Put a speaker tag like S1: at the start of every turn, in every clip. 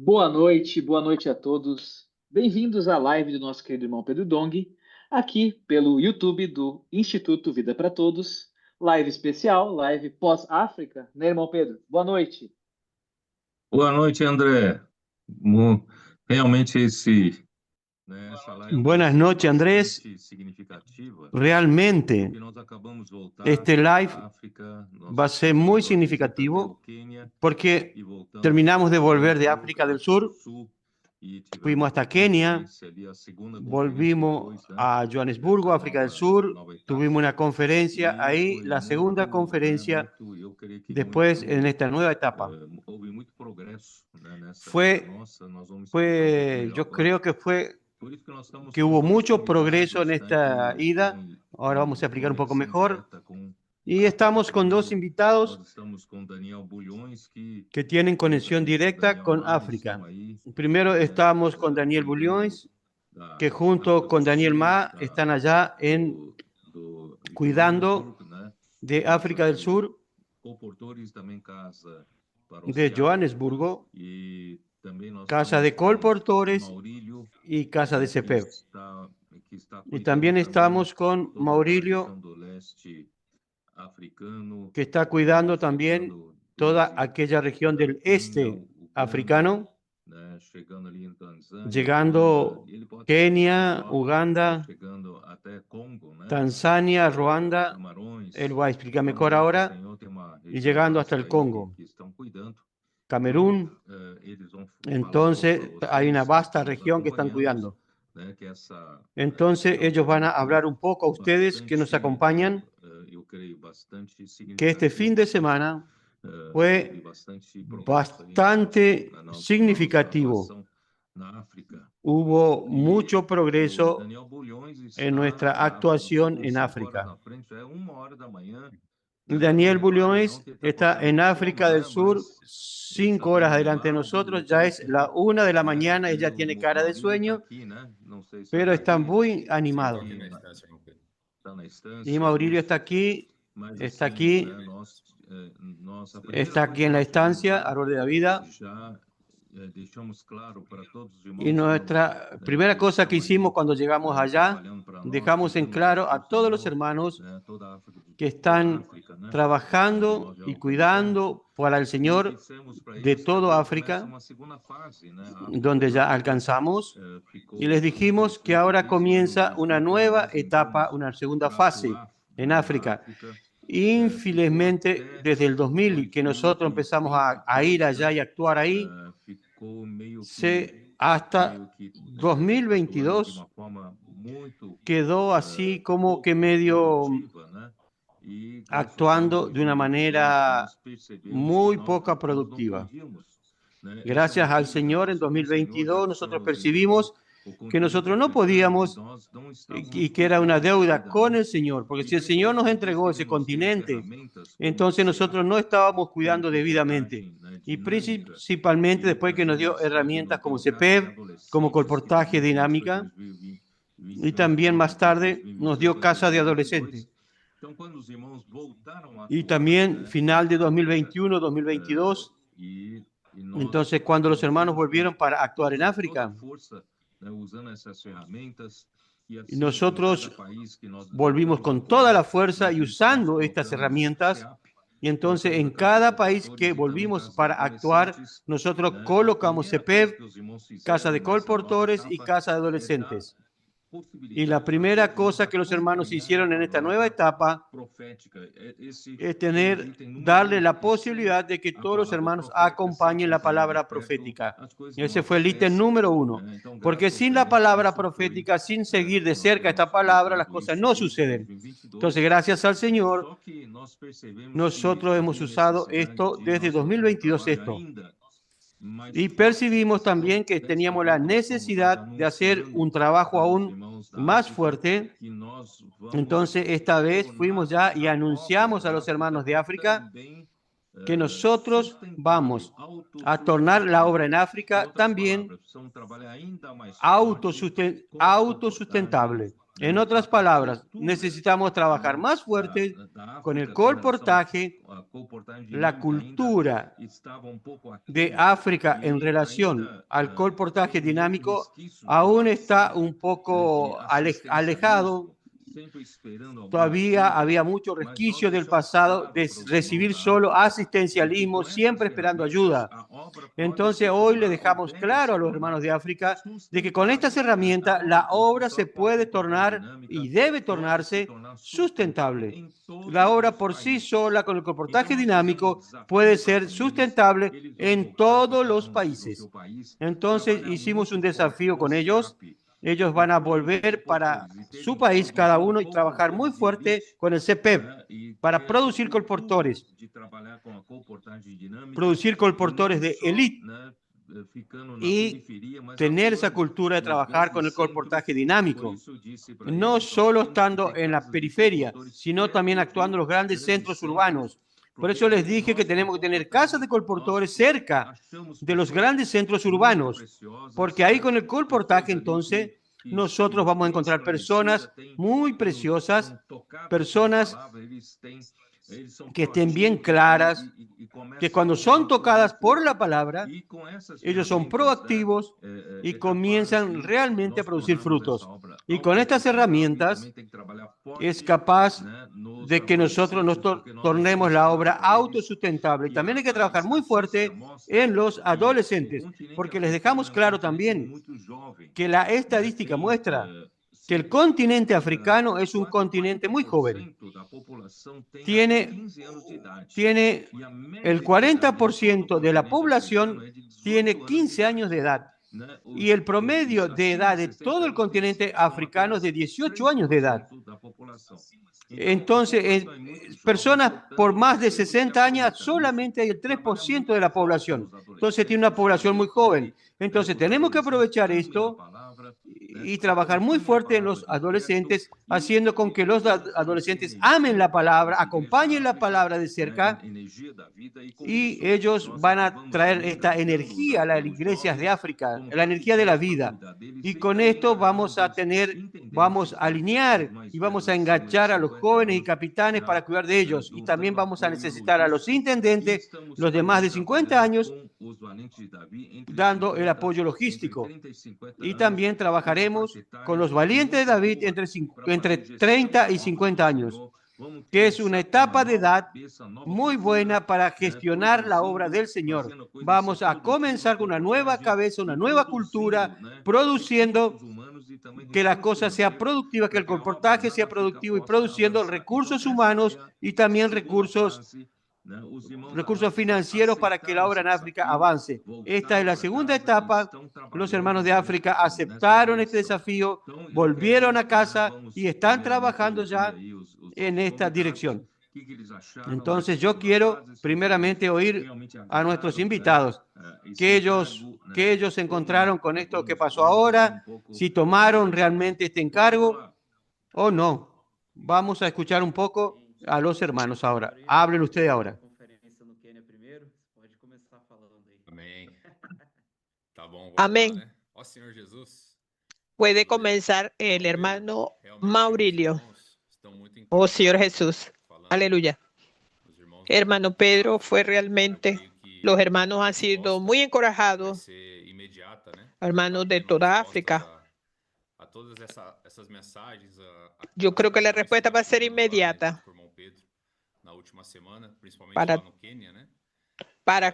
S1: Boa noite a todos. Bem-vindos à live do nosso querido irmão Pedro Dong, aqui pelo YouTube do Instituto Vida para Todos. Live especial, live pós-África, né, irmão Pedro? Boa noite.
S2: Boa noite, André. Realmente essa live
S3: Buenas noches, Andrés.
S2: bastante significativa,
S3: Realmente,
S2: porque nós acabamos de voltar
S3: este live
S2: da África,
S3: va a ser muy significativo porque terminamos de volver de África del Sur, fuimos hasta Kenia, volvimos a Johannesburgo, África del Sur, tuvimos una conferencia ahí, la segunda conferencia después en esta nueva etapa. Yo creo que hubo mucho progreso en esta ida. Ahora vamos a explicar un poco mejor. Y estamos con dos invitados que tienen conexión directa con África. Primero estamos con Daniel Bulhões, que junto con Daniel Ma están allá cuidando de África del Sur, de Johannesburgo, Casa de Colportores y Casa de CEPEV. Y también estamos con Maurílio, que está cuidando también toda aquella región del este africano, llegando Kenia, Uganda, Tanzania, Ruanda, él va a explicar mejor ahora, y llegando hasta el Congo, Camerún. Entonces hay una vasta región que están cuidando. Entonces ellos van a hablar un poco a ustedes que nos acompañan, que este fin de semana fue bastante significativo. Hubo mucho progreso en nuestra actuación en África. Daniel Bulhões está en África del Sur, 5 horas adelante de nosotros, ya es la 1 de la mañana, ella tiene cara de sueño, pero está muy animado. Y Maurílio está aquí en la estancia, Árbol de la Vida. Y nuestra primera cosa que hicimos cuando llegamos allá, dejamos en claro a todos los hermanos que están trabajando y cuidando para el Señor de toda África, donde ya alcanzamos, y les dijimos que ahora comienza una nueva etapa, una segunda fase en África. Infelizmente, desde el 2000 que nosotros empezamos a ir allá y actuar ahí, hasta 2022 quedó así como que medio actuando de una manera muy poco productiva. Gracias al Señor, en 2022 nosotros percibimos que nosotros no podíamos y que era una deuda con el Señor, porque si el Señor nos entregó ese continente, entonces nosotros no estábamos cuidando debidamente. Y principalmente después que nos dio herramientas como CEPEV, como colportaje dinámica, y también más tarde nos dio casa de adolescentes. Y también final de 2021, 2022, entonces cuando los hermanos volvieron para actuar en África, y nosotros volvimos con toda la fuerza y usando estas herramientas. Y entonces en cada país que volvimos para actuar, nosotros colocamos CEPEV, Casa de Colportores y Casa de Adolescentes. Y la primera cosa que los hermanos hicieron en esta nueva etapa es darle la posibilidad de que todos los hermanos acompañen la palabra profética. Ese fue el ítem número 1. Porque sin la palabra profética, sin seguir de cerca esta palabra, las cosas no suceden. Entonces, gracias al Señor, nosotros hemos usado esto desde 2022 Y percibimos también que teníamos la necesidad de hacer un trabajo aún más fuerte. Entonces, esta vez fuimos ya y anunciamos a los hermanos de África que nosotros vamos a tornar la obra en África también autosustentable. En otras palabras, necesitamos trabajar más fuerte con el colportaje la cultura de África en relación al colportaje dinámico aún está un poco alejado. Todavía había mucho resquicio del pasado de recibir solo asistencialismo, siempre esperando ayuda. Entonces hoy le dejamos claro a los hermanos de África de que con estas herramientas la obra se puede tornar y debe tornarse sustentable. La obra por sí sola con el comportaje dinámico puede ser sustentable en todos los países. Entonces hicimos un desafío con ellos. Ellos van a volver para su país cada uno y trabajar muy fuerte con el CPEP para producir colportores de élite y tener esa cultura de trabajar con el colportaje dinámico, no solo estando en la periferia, sino también actuando en los grandes centros urbanos. Por eso les dije que tenemos que tener casas de colportores cerca de los grandes centros urbanos, porque ahí con el colportaje entonces nosotros vamos a encontrar personas muy preciosas, personas que estén bien claras, que cuando son tocadas por la palabra, ellos son proactivos y comienzan realmente a producir frutos. Y con estas herramientas es capaz de que nosotros nos tornemos la obra autosustentable. Y también hay que trabajar muy fuerte en los adolescentes, porque les dejamos claro también que la estadística muestra que el continente africano es un continente muy joven. Tiene el 40% de la población tiene 15 años de edad. Y el promedio de edad de todo el continente africano es de 18 años de edad. Entonces, personas por más de 60 años, solamente hay el 3% de la población. Entonces, tiene una población muy joven. Entonces, tenemos que aprovechar esto y trabajar muy fuerte en los adolescentes, haciendo con que los adolescentes amen la palabra, acompañen la palabra de cerca, y ellos van a traer esta energía a las iglesias de África, la energía de la vida. Y con esto vamos a alinear y vamos a enganchar a los jóvenes y capitanes para cuidar de ellos. Y también vamos a necesitar a los intendentes, los de más de 50 años, dando el apoyo logístico. Y también trabajaremos con los valientes de David entre 30 y 50 años, que es una etapa de edad muy buena para gestionar la obra del Señor. Vamos a comenzar con una nueva cabeza, una nueva cultura, produciendo que la cosa sea productiva, que el comportaje sea productivo y produciendo recursos humanos y también recursos financieros para que la obra en África avance. Esta es la segunda etapa. Los hermanos de África aceptaron este desafío, volvieron a casa y están trabajando ya en esta dirección. Entonces yo quiero primeramente oír a nuestros invitados, que ellos encontraron con esto que pasó ahora, si tomaron realmente este encargo o no. Vamos a escuchar un poco a los hermanos ahora. Hablen ustedes ahora.
S4: Amén. Puede comenzar el hermano Maurilio. Oh Señor Jesús. Aleluya. Hermano Pedro, fue realmente, los hermanos han sido muy encorajados, hermanos de toda África. Yo creo que la respuesta va a ser inmediata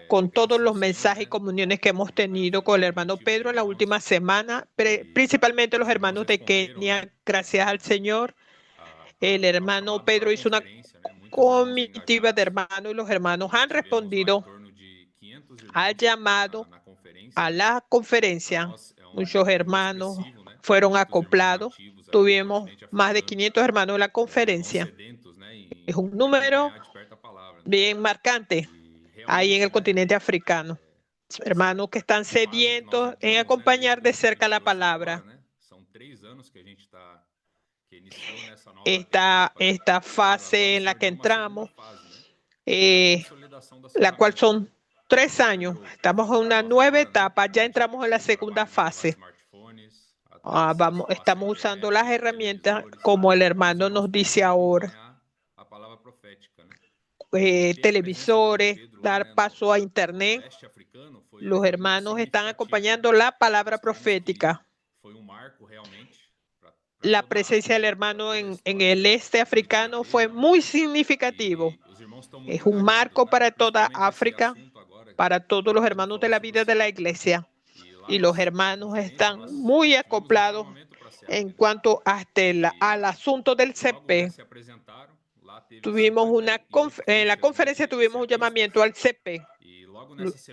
S4: con todos los mensajes y comuniones que hemos tenido con el hermano Pedro en la última semana, principalmente los hermanos de Kenia. Gracias al Señor, el hermano Pedro hizo una comitiva de hermanos y los hermanos han respondido al llamado a la conferencia. Muchos hermanos fueron acoplados. Tuvimos más de 500 hermanos en la conferencia. Es un número bien marcante ahí en el continente africano. Hermanos que están sedientos en acompañar de cerca la palabra. Esta fase en la que entramos, la cual son 3 años. Estamos en una nueva etapa, ya entramos en la segunda fase. Estamos usando las herramientas como el hermano nos dice ahora. televisores, dar paso a internet. Los hermanos están acompañando la palabra profética. La presencia del hermano en el este africano fue muy significativo. Es un marco para toda África, para todos los hermanos de la vida de la iglesia. Y los hermanos están muy acoplados en cuanto al asunto del CP. En la conferencia tuvimos un llamamiento al CP.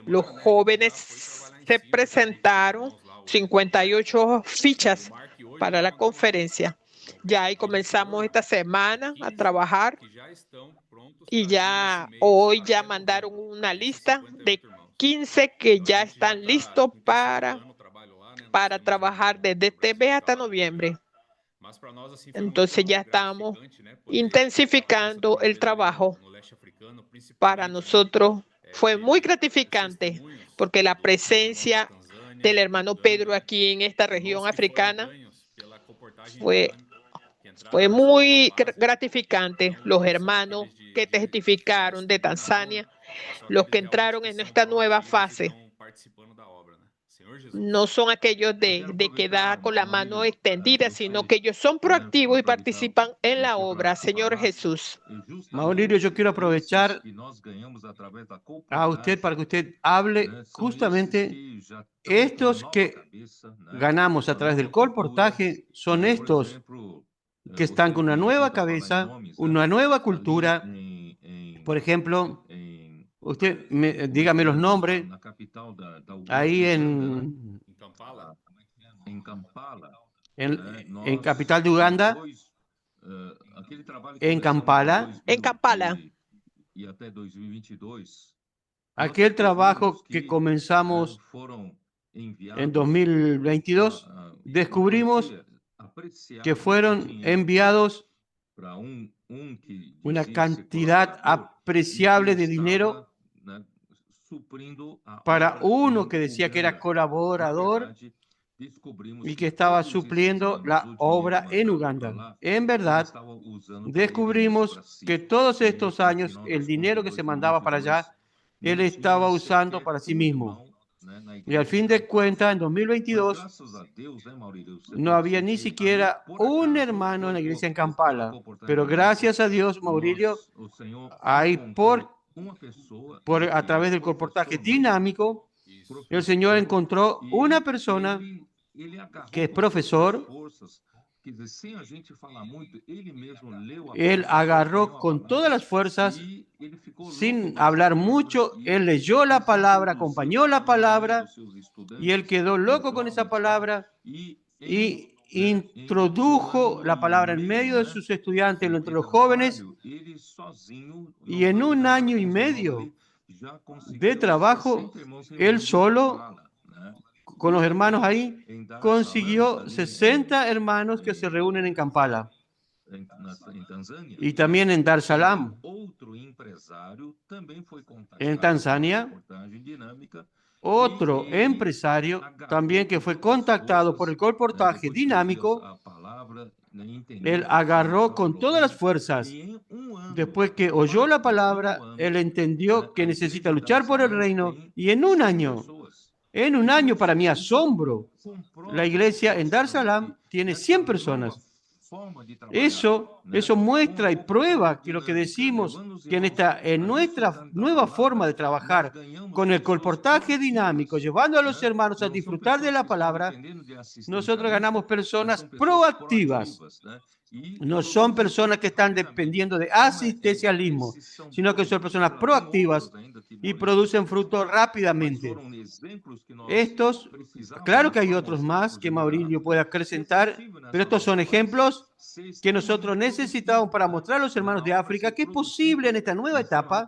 S4: Los jóvenes se presentaron 58 fichas para la conferencia. Ya ahí comenzamos esta semana a trabajar y hoy ya mandaron una lista de 15 que ya están listos para trabajar desde TV hasta noviembre. Entonces ya estamos intensificando el trabajo. Para nosotros fue muy gratificante porque la presencia del hermano Pedro aquí en esta región africana fue muy gratificante. Los hermanos que testificaron de Tanzania, los que entraron en esta nueva fase, no son aquellos de quedar con la mano extendida, sino que ellos son proactivos y participan en la obra. Señor Jesús.
S3: Maurílio, yo quiero aprovechar a usted para que usted hable justamente estos que ganamos a través del colportaje, son estos que están con una nueva cabeza, una nueva cultura. Por ejemplo, usted dígame los nombres. Ahí en capital de Uganda, en Kampala. Aquel trabajo que comenzamos en 2022, descubrimos que fueron enviados una cantidad apreciable de dinero para uno que decía que era colaborador y que estaba supliendo la obra en Uganda. En verdad, descubrimos que todos estos años el dinero que se mandaba para allá, él estaba usando para sí mismo. Y al fin de cuentas, en 2022, no había ni siquiera un hermano en la iglesia en Kampala. Pero gracias a Dios, Maurílio, hay a través del comportaje dinámico, el Señor encontró una persona que es profesor. Él agarró con todas las fuerzas, sin hablar mucho, él leyó la palabra, acompañó la palabra, y él quedó loco con esa palabra y introdujo la palabra en medio de sus estudiantes, entre los jóvenes, y en 1 año y medio de trabajo, él solo, con los hermanos ahí, consiguió 60 hermanos que se reúnen en Kampala. Y también en Dar es Salaam. En Tanzania, otro empresario también que fue contactado por el colportaje dinámico, él agarró con todas las fuerzas. Después que oyó la palabra, él entendió que necesita luchar por el reino, y en 1 año, para mi asombro, la iglesia en Dar es Salaam tiene 100 personas. Eso muestra y prueba que lo que decimos, que en nuestra nueva forma de trabajar, con el colportaje dinámico, llevando a los hermanos a disfrutar de la palabra, nosotros ganamos personas proactivas. No son personas que están dependiendo de asistencialismo, sino que son personas proactivas y producen fruto rápidamente. Estos, claro que hay otros más que Maurílio puede acrecentar, pero estos son ejemplos que nosotros necesitamos para mostrar a los hermanos de África que es posible en esta nueva etapa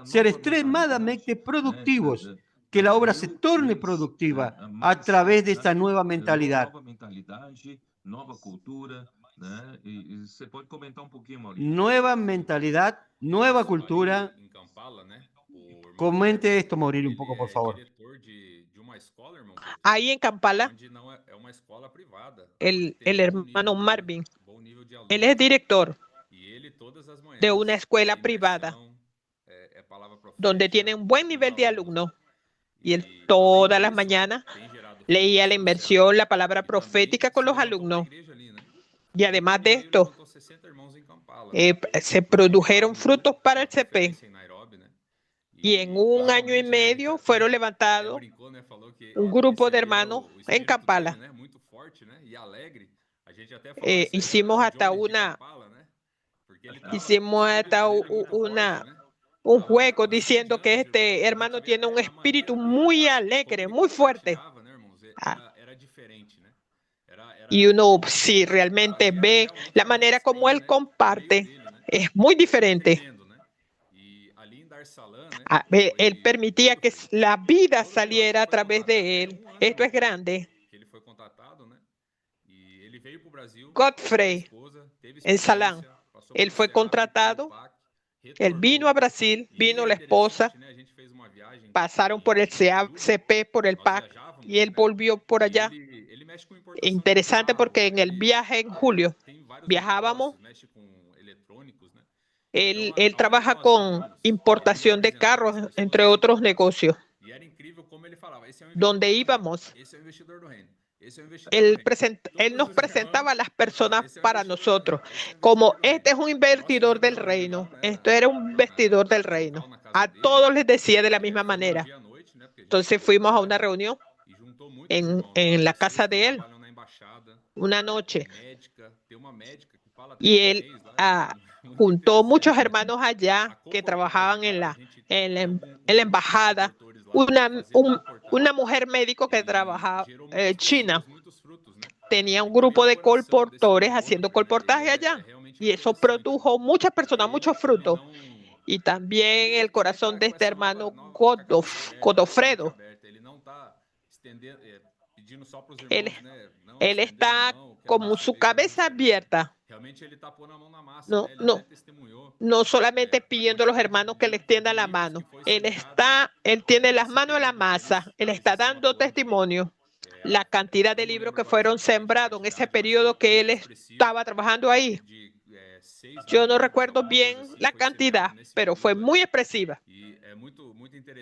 S3: ser extremadamente productivos, que la obra se torne productiva a través de esta nueva mentalidad. Nueva mentalidad, nueva cultura. Comente esto, Maurílio, un poco, por favor.
S4: Ahí en Kampala, el hermano Marvin, él es director de una escuela privada donde tienen un buen nivel de alumnos. Y él todas las mañanas leía la inmersión, la palabra profética con los alumnos. Y además de esto, se produjeron frutos para el CP. Y en 1 año y medio fueron levantados un grupo de hermanos en Kampala. Hicimos hasta un juego diciendo que este hermano tiene un espíritu muy alegre, muy fuerte. Y uno, si realmente ve la manera como él comparte, es muy diferente. Él permitía que la vida saliera a través de él. Esto es grande. Godfrey, en Salán, él fue contratado. Él vino a Brasil, vino la esposa, pasaron por el CP, por el PAC, y él volvió por allá. Interesante porque en el viaje en julio viajábamos. Él trabaja con importación de carros, entre otros negocios. Donde íbamos, él nos presentaba a las personas para nosotros como este es un invertidor del reino. Esto era un investidor del reino. A todos les decía de la misma manera. Entonces fuimos a una reunión en la casa de él una noche. Y él juntó muchos hermanos allá que trabajaban en la embajada. Una mujer médico que trabajaba en China tenía un grupo de colportores haciendo colportaje allá. Y eso produjo muchas personas, muchos frutos. Y también el corazón de este hermano Godofredo. Él está como su cabeza abierta. No solamente pidiendo a los hermanos que le extiendan la mano. Él tiene las manos en la masa. Él está dando testimonio. La cantidad de libros que fueron sembrados en ese periodo que él estaba trabajando ahí. Yo no recuerdo bien la cantidad, pero fue muy expresiva.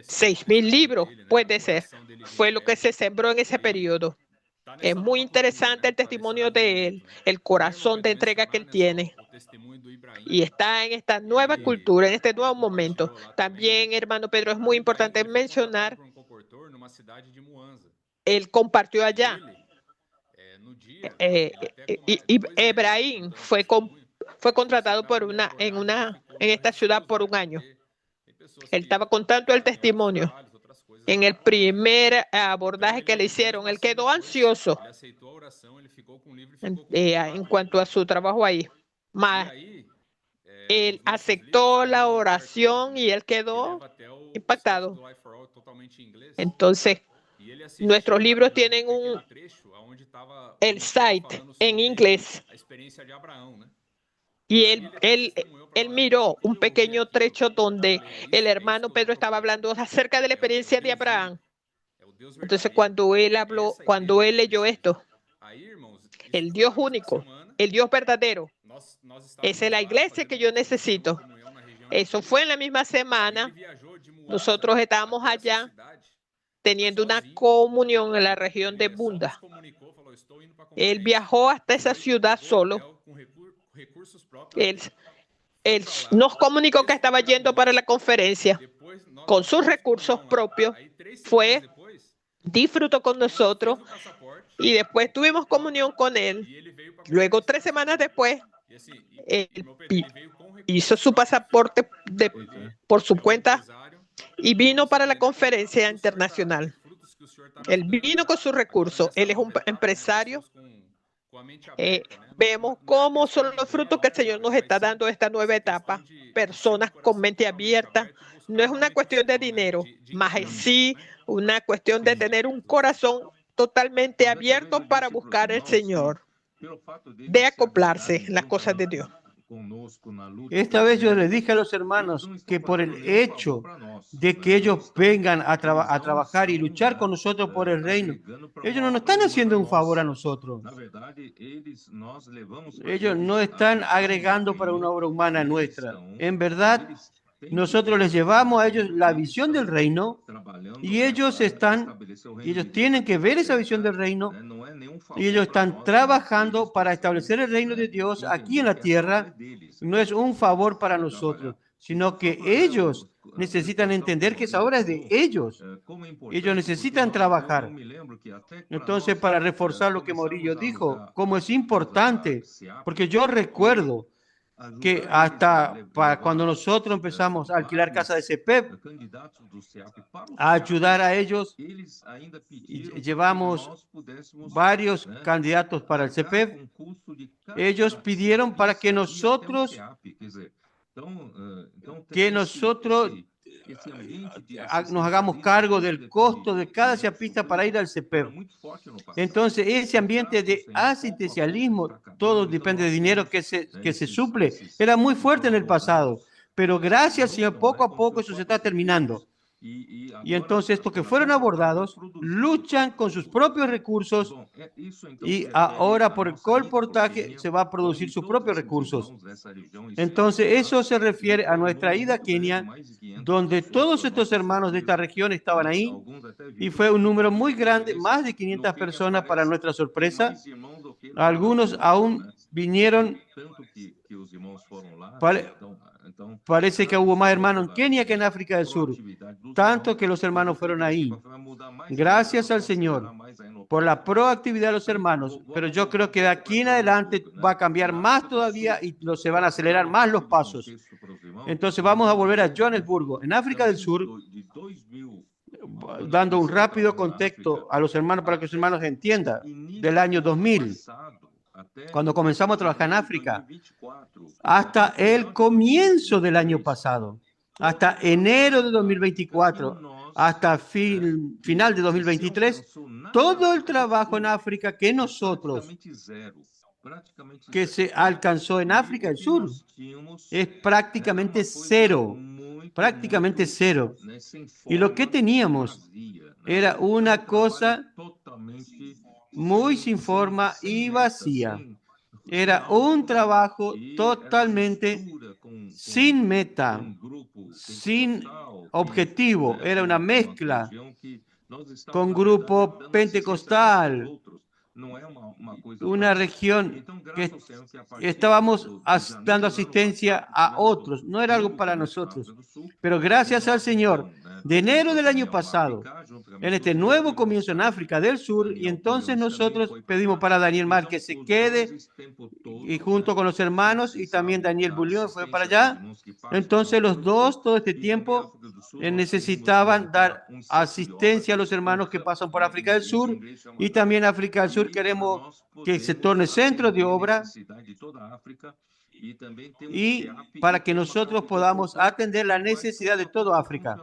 S4: 6,000 libros, puede ser. Fue lo que se sembró en ese periodo. Es muy interesante el testimonio de él, el corazón de entrega que él tiene. Y está en esta nueva cultura, en este nuevo momento. También, hermano Pedro, es muy importante mencionar, él compartió allá. Ebrahim fue contratado en esta ciudad por 1 año. Él estaba contando el testimonio. En el primer abordaje que le hicieron, él quedó ansioso en cuanto a su trabajo ahí. Él aceptó la oración y él quedó impactado. Entonces, nuestros libros tienen el site en inglés. Y él miró un pequeño trecho donde el hermano Pedro estaba hablando acerca de la experiencia de Abraham. Entonces, cuando él leyó esto, el Dios único, el Dios verdadero, esa es la iglesia que yo necesito. Eso fue en la misma semana. Nosotros estábamos allá teniendo una comunión en la región de Bunda. Él viajó hasta esa ciudad solo. Él nos comunicó que estaba yendo para la conferencia con sus recursos propios. Disfrutó con nosotros y después tuvimos comunión con él. Luego, 3 semanas después, él hizo su pasaporte por su cuenta y vino para la conferencia internacional. Él vino con sus recursos. Él es un empresario. Vemos cómo son los frutos que el Señor nos está dando esta nueva etapa. Personas con mente abierta. No es una cuestión de dinero, más es sí una cuestión de tener un corazón totalmente abierto para buscar al Señor, de acoplarse las cosas de Dios.
S3: Esta vez yo les dije a los hermanos que por el hecho de que ellos vengan a trabajar y luchar con nosotros por el reino, ellos no nos están haciendo un favor a nosotros. Ellos no están agregando para una obra humana nuestra. En verdad, nosotros les llevamos a ellos la visión del reino y ellos tienen que ver esa visión del reino y ellos están trabajando para establecer el reino de Dios aquí en la tierra. No es un favor para nosotros, sino que ellos necesitan entender que esa obra es de ellos. Ellos necesitan trabajar. Entonces, para reforzar lo que Morillo dijo, como es importante, porque yo recuerdo que hasta cuando nosotros empezamos a alquilar casa de CEPEP, a ayudar a ellos, llevamos varios candidatos para el CEPEP. Ellos pidieron para que nosotros nos hagamos cargo del costo de cada CEAPista para ir al CEPEP. Entonces, ese ambiente de asistencialismo, todo depende de dinero que se suple, era muy fuerte en el pasado. Pero gracias al Señor, poco a poco eso se está terminando. Y entonces estos que fueron abordados luchan con sus propios recursos y ahora por el colportaje se va a producir sus propios recursos. Entonces eso se refiere a nuestra ida a Kenia, donde todos estos hermanos de esta región estaban ahí y fue un número muy grande, más de 500 personas para nuestra sorpresa. Algunos aún vinieron. Parece que hubo más hermanos en Kenia que en África del Sur, tanto que los hermanos fueron ahí. Gracias al Señor por la proactividad de los hermanos, pero yo creo que de aquí en adelante va a cambiar más todavía y se van a acelerar más los pasos. Entonces vamos a volver a Johannesburgo, en África del Sur, dando un rápido contexto a los hermanos para que los hermanos entiendan, del año 2000. Cuando comenzamos a trabajar en África, hasta el comienzo del año pasado, hasta enero de 2024, hasta final de 2023, todo el trabajo en África que se alcanzó en África del Sur es prácticamente cero, Y lo que teníamos era una cosa muy sin forma y vacía. Era un trabajo totalmente sin meta, sin objetivo. Era una mezcla con grupo pentecostal, una región que estábamos dando asistencia a otros. No era algo para nosotros. Pero gracias al Señor, de enero del año pasado, en este nuevo comienzo en África del Sur, y entonces nosotros pedimos para Daniel Mar que se quede y junto con los hermanos, y también Daniel Bullion fue para allá. Entonces los dos, todo este tiempo, necesitaban dar asistencia a los hermanos que pasan por África del Sur, y también África del Sur queremos que se torne centro de obra y para que nosotros podamos atender la necesidad de toda África.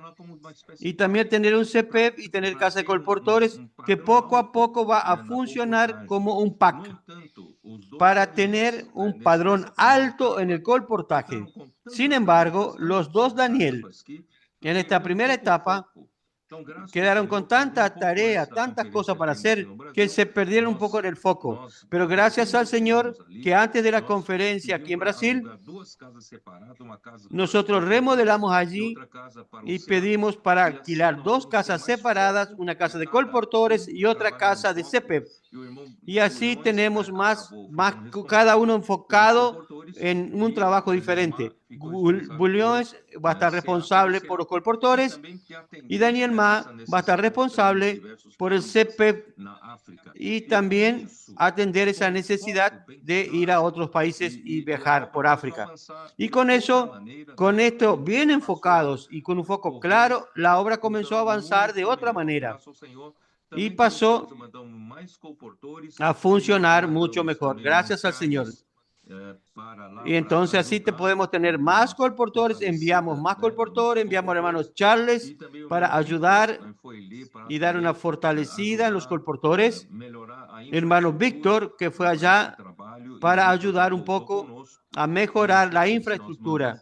S3: Y también tener un CEPEP y tener casa de colportores que poco a poco va a funcionar como un PAC para tener un padrón alto en el colportaje. Sin embargo, los dos Daniel, en esta primera etapa, quedaron con tanta tarea, tantas cosas para hacer, que se perdieron un poco en el foco. Pero gracias al Señor, que antes de la conferencia aquí en Brasil, nosotros remodelamos allí y pedimos para alquilar dos casas separadas, una casa de colportores y otra casa de CEPEP. Y así tenemos más cada uno enfocado en un trabajo diferente. Bullion va a estar responsable por los colportores y Daniel Ma va a estar responsable por el CEPEP y también atender esa necesidad de ir a otros países y viajar por África. Y con esto bien enfocados y con un foco claro, la obra comenzó a avanzar de otra manera y pasó a funcionar mucho mejor, gracias al Señor. Y entonces así podemos tener más colportores, enviamos más colportores, enviamos a hermanos Charles para ayudar y dar una fortalecida en los colportores. Hermano Víctor, que fue allá para ayudar un poco a mejorar la infraestructura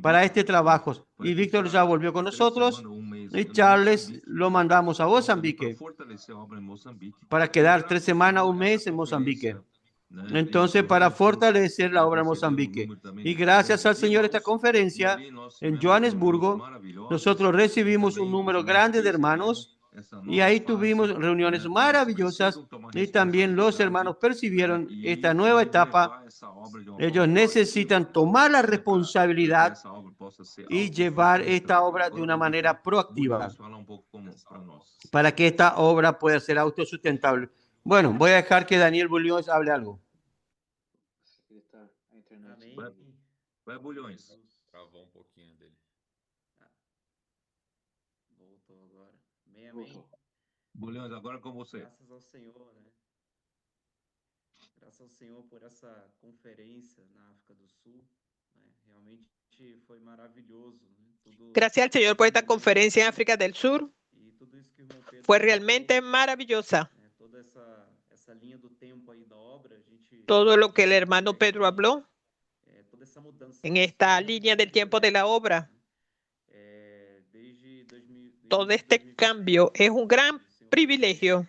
S3: para este trabajo. Y Víctor ya volvió con nosotros y Charles lo mandamos a Mozambique para quedar 3 semanas, un mes en Mozambique. Entonces, para fortalecer la obra en Mozambique. Y gracias al Señor, esta conferencia en Johannesburgo, nosotros recibimos un número grande de hermanos y ahí tuvimos reuniones maravillosas y también los hermanos percibieron esta nueva etapa. Ellos necesitan tomar la responsabilidad y llevar esta obra de una manera proactiva para que esta obra pueda ser autosustentable. Bueno, voy a dejar que Daniel Bullions hable algo.
S2: Vai, Bulhões.
S5: Travou pouquinho dele.
S6: Voltou agora. Amém.
S2: Bulhões, agora com você.
S6: Graças ao Senhor, né? Graças ao Senhor por essa conferência na África do Sul, né? Realmente foi maravilhoso, né?
S4: Gracias al Señor por esta conferencia en África del Sur.
S6: E tudo isso que o irmão Pedro
S4: Fue realmente maravillosa.
S6: toda essa linha do tempo aí da obra, a gente
S4: Todo lo que el hermano Pedro habló
S6: toda essa mudança
S4: en esta línea del tiempo de la obra.
S6: desde 2000,
S4: Todo este cambio es un gran privilegio.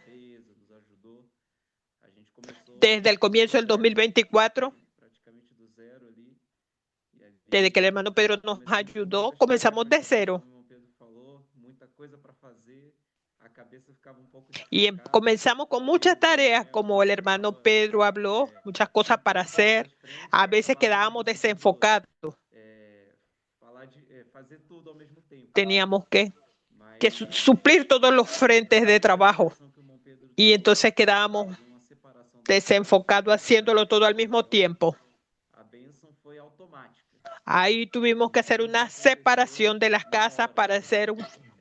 S6: nos ajudou. A gente começou
S4: Desde el comienzo del 2024,
S6: praticamente do zero ali. E ali
S4: desde que el hermano Pedro nos ayudó, comenzamos de cero.
S6: como o irmão Pedro falou, muita coisa para fazer. A cabeça ficava um pouco
S4: Y comenzamos con muchas tareas, como el hermano Pedro habló, muchas cosas para hacer. A veces quedábamos desenfocados.
S6: fazer tudo ao mesmo tempo.
S4: Teníamos que
S6: Mas
S4: suplir todos los frentes de trabajo.
S6: que o irmão Pedro
S4: Y entonces quedábamos
S6: uma separação
S4: desenfocados haciéndolo todo al mismo tiempo.
S6: a bênção foi automática.
S4: Ahí tuvimos que hacer una separación de las casas para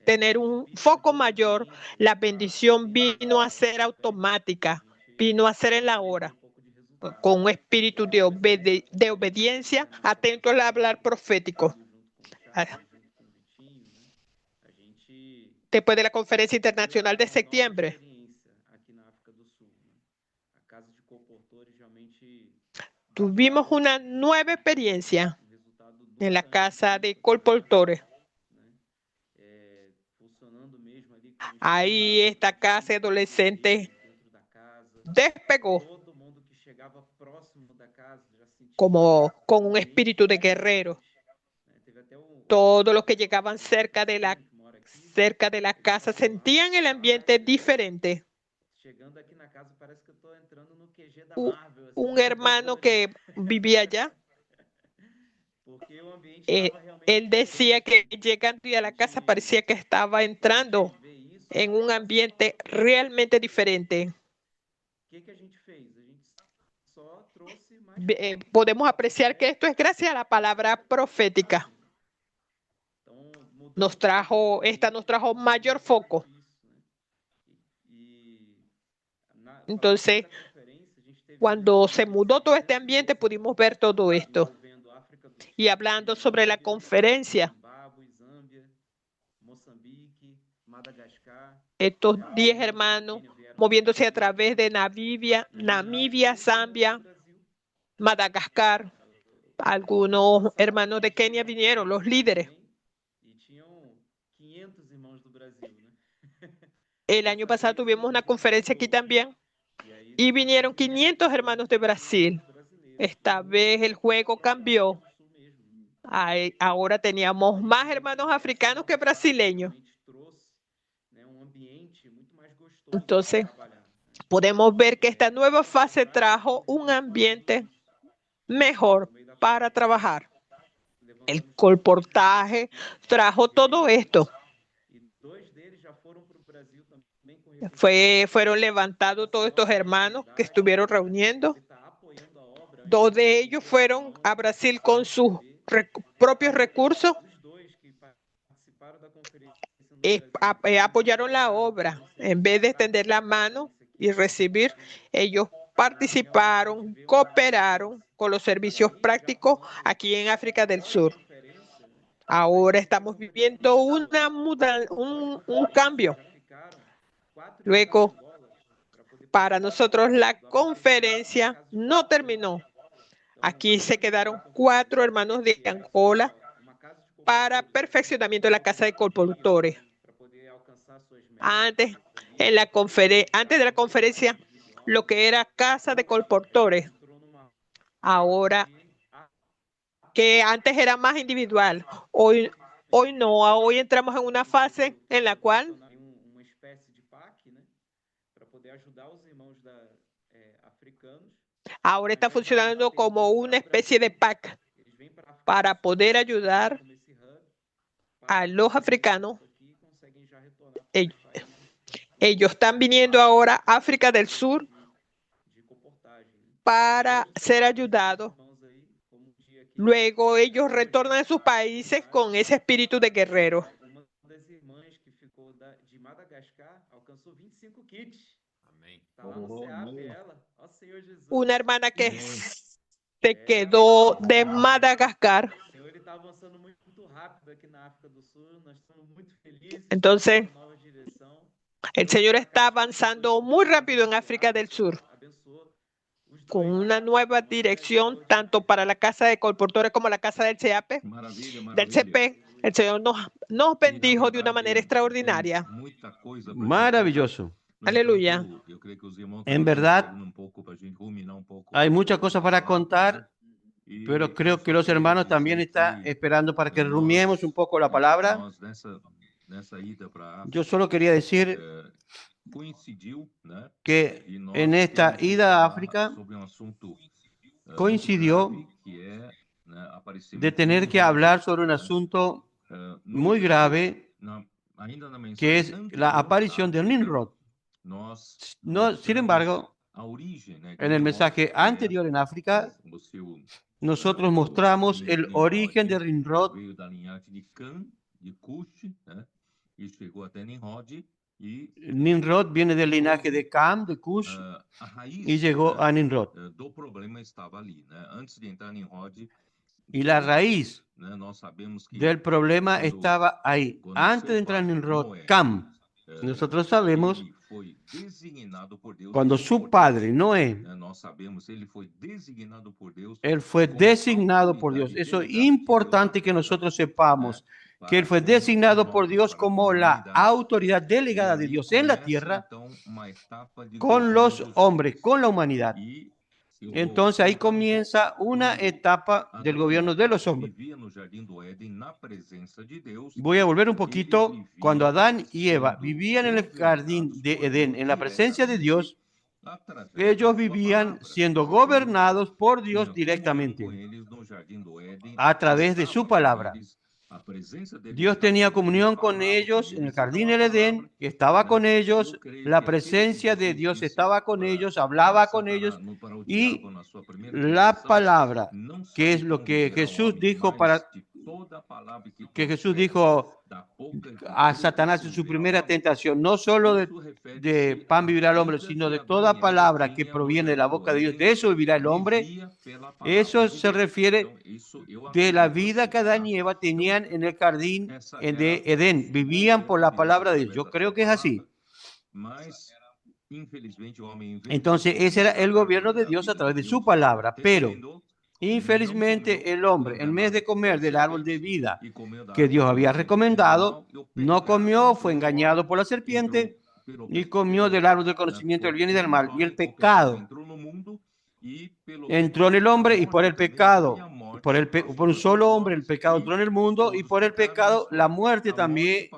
S4: tener un foco mayor. La bendición vino a ser automática, vino a ser en la hora, con un espíritu de obediencia, atento al hablar profético. Después de la conferencia internacional de septiembre,
S6: Aqui na África do Sul, né? A casa de comportores realmente
S4: tuvimos una nueva experiencia
S6: resultado
S4: en la casa de colportores.
S6: funcionando mesmo ali como
S4: Ahí esta casa adolescente
S6: dentro da casa.
S4: despegó
S6: Todo mundo que chegava próximo da casa já sentia
S4: como con un espíritu de guerrero.
S6: né? Teve até
S4: Todos los que llegaban cerca de
S6: que mora aqui,
S4: la casa sentían el ambiente diferente.
S6: chegando aqui na casa parece que eu tô entrando no QG da
S4: Un,
S6: Marvel, assim,
S4: un hermano que vivía allá,
S6: porque o ambiente
S4: eh,
S6: estava realmente
S4: él decía que llegando a la casa parecía que estaba entrando
S6: ver isso.
S4: en un ambiente realmente diferente.
S6: O que a gente fez? A gente só trouxe mais
S4: Podemos apreciar que esto es gracias a la palabra profética.
S6: então mudou
S4: Esta nos trajo mayor foco.
S6: isso, né?
S4: Entonces,
S6: nessa conferência a gente teve
S4: Cuando se mudó todo este ambiente, pudimos ver todo esto.
S6: envolvendo África do Sul,
S4: Y hablando sobre la conferencia,
S6: Zimbábue, Zâmbia, Moçambique, Madagascar,
S4: estos 10 hermanos moviéndose a través de Namibia, Zambia,
S6: Brasil.
S4: Madagascar. Algunos hermanos de Kenia vinieron, los líderes.
S6: E tinham 500 irmãos do Brasil, né?
S4: El año pasado tuvimos una conferencia aquí también
S6: E aí
S4: y vinieron 500 hermanos de Brasil.
S6: brasileiros
S4: Esta vez el juego cambió.
S6: do Sul mesmo.
S4: Ahora teníamos más hermanos africanos que brasileños.
S6: Realmente trouxe, né, ambiente muito mais gostoso
S4: Entonces,
S6: para trabalhar.
S4: podemos ver que esta nueva fase trajo un ambiente mejor para trabajar. El colportaje trajo todo esto.
S6: E 2 deles já foram para o Brasil também com recursos.
S4: Fueron levantados todos estos hermanos que estuvieron reuniendo.
S6: Ele está apoiando a obra.
S4: 2 de ellos fueron a Brasil con sus propios recursos.
S6: Os 2 que participaram da conferência no Brasil,
S4: Apoyaron la obra. En vez de extender la mano y recibir, ellos participaron, cooperaron con los servicios prácticos aquí en África del Sur. Ahora estamos viviendo un cambio. Luego, para nosotros la conferencia no terminó. Aquí se quedaron 4 hermanos de Angola para perfeccionamiento de la casa de colportores.
S6: para poder alcançar suas metas.
S4: Antes de la conferencia, lo que era casa de colportores. Ahora, que antes era más individual, hoy no, hoy entramos en una fase en la cual
S6: uma espécie de PAC, né, para poder ajudar os irmãos africanos.
S4: Ahora está funcionando como una especie de PAC para poder ayudar a los africanos. Ellos están viniendo ahora a África del Sur para ser ayudados. Luego ellos retornan a sus países con ese espíritu de guerrero.
S6: Uma das irmãs que ficou de Madagascar alcançou 25 kits.
S5: Amém.
S6: Tá lá no CEAP, ela. Ó Senhor Jesus.
S4: Una hermana que se quedó de Madagascar.
S6: O Senhor está avançando muito rápido aqui na África do Sul. Nós estamos muito felizes.
S4: Entonces,
S6: com a nova direção.
S4: el Señor está avanzando muy rápido en África del Sur, con una nueva dirección, tanto para la casa de colportores como la casa del CAP, del CP. El Señor nos bendijo de una manera extraordinaria.
S3: Maravilloso.
S4: Aleluya.
S3: En verdad, hay muchas cosas para contar, pero creo que los hermanos también están esperando para que rumiemos un poco la palabra. Yo solo quería decir que en esta ida a África coincidió de tener que hablar sobre un asunto muy grave, que es la aparición de Nimrod. No, sin embargo, en el mensaje anterior en África, nosotros mostramos el origen de Nimrod Nimrod viene del linaje de Cam, de Cush, y llegó a Nimrod. Y la raíz del problema estaba ahí. Antes de entrar en Nimrod, Cam, nosotros sabemos, cuando su padre, Noé, él fue designado por Dios. Eso es importante que nosotros sepamos, que él fue designado por Dios como la autoridad delegada de Dios en la tierra, con los hombres, con la humanidad. Entonces ahí comienza una etapa del gobierno de los hombres. Voy a volver un poquito. Cuando Adán y Eva vivían en el jardín de Edén, en la presencia de Dios, ellos vivían siendo gobernados por Dios directamente, a través de su palabra. Dios tenía comunión con ellos en el jardín del Edén, estaba con ellos, la presencia de Dios estaba con ellos, hablaba con ellos, y la palabra, que es lo que Jesús dijo a Satanás en su primera tentación, no solo de pan vivirá el hombre, sino de toda palabra que proviene de la boca de Dios, de eso vivirá el hombre. Eso se refiere de la vida que Adán y Eva tenían en el jardín de Edén, vivían por la palabra de Dios. Yo creo que es así. Entonces ese era el gobierno de Dios a través de su palabra, pero infelizmente el hombre, en vez de comer del árbol de vida que Dios había recomendado, no comió, fue engañado por la serpiente y comió del árbol del conocimiento del bien y del mal. Y el pecado entró en el hombre, y por el pecado, por un solo hombre, el pecado entró en el mundo, y por el pecado la muerte también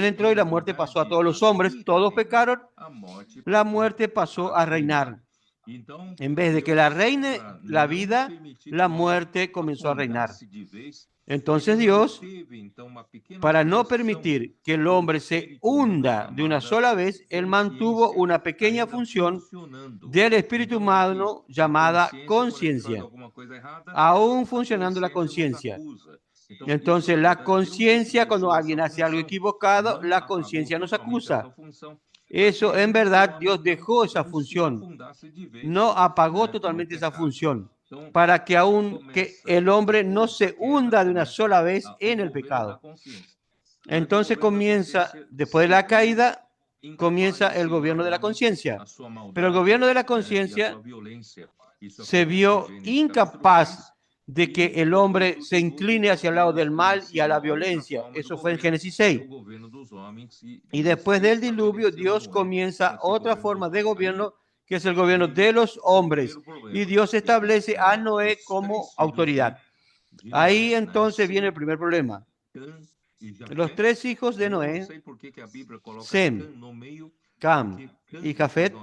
S3: entró, y la muerte pasó a todos los hombres. Todos pecaron, la muerte pasó a reinar. En vez de que la reine la vida, la muerte comenzó a reinar. Entonces Dios, para no permitir que el hombre se hunda de una sola vez, él mantuvo una pequeña función del espíritu humano llamada conciencia, aún funcionando la conciencia. Entonces la conciencia, cuando alguien hace algo equivocado, la conciencia nos acusa. Eso, en verdad, Dios dejó esa función, no apagó totalmente esa función, para que el hombre no se hunda de una sola vez en el pecado. Entonces comienza, después de la caída, comienza el gobierno de la conciencia. Pero el gobierno de la conciencia se vio incapaz de que el hombre se incline hacia el lado del mal y a la violencia. Eso fue en Génesis 6. Y después del diluvio, Dios comienza otra forma de gobierno que es el gobierno de los hombres. Y Dios establece a Noé como autoridad. Ahí entonces viene el primer problema. Los tres hijos de Noé, Sem, Cam y Jafet.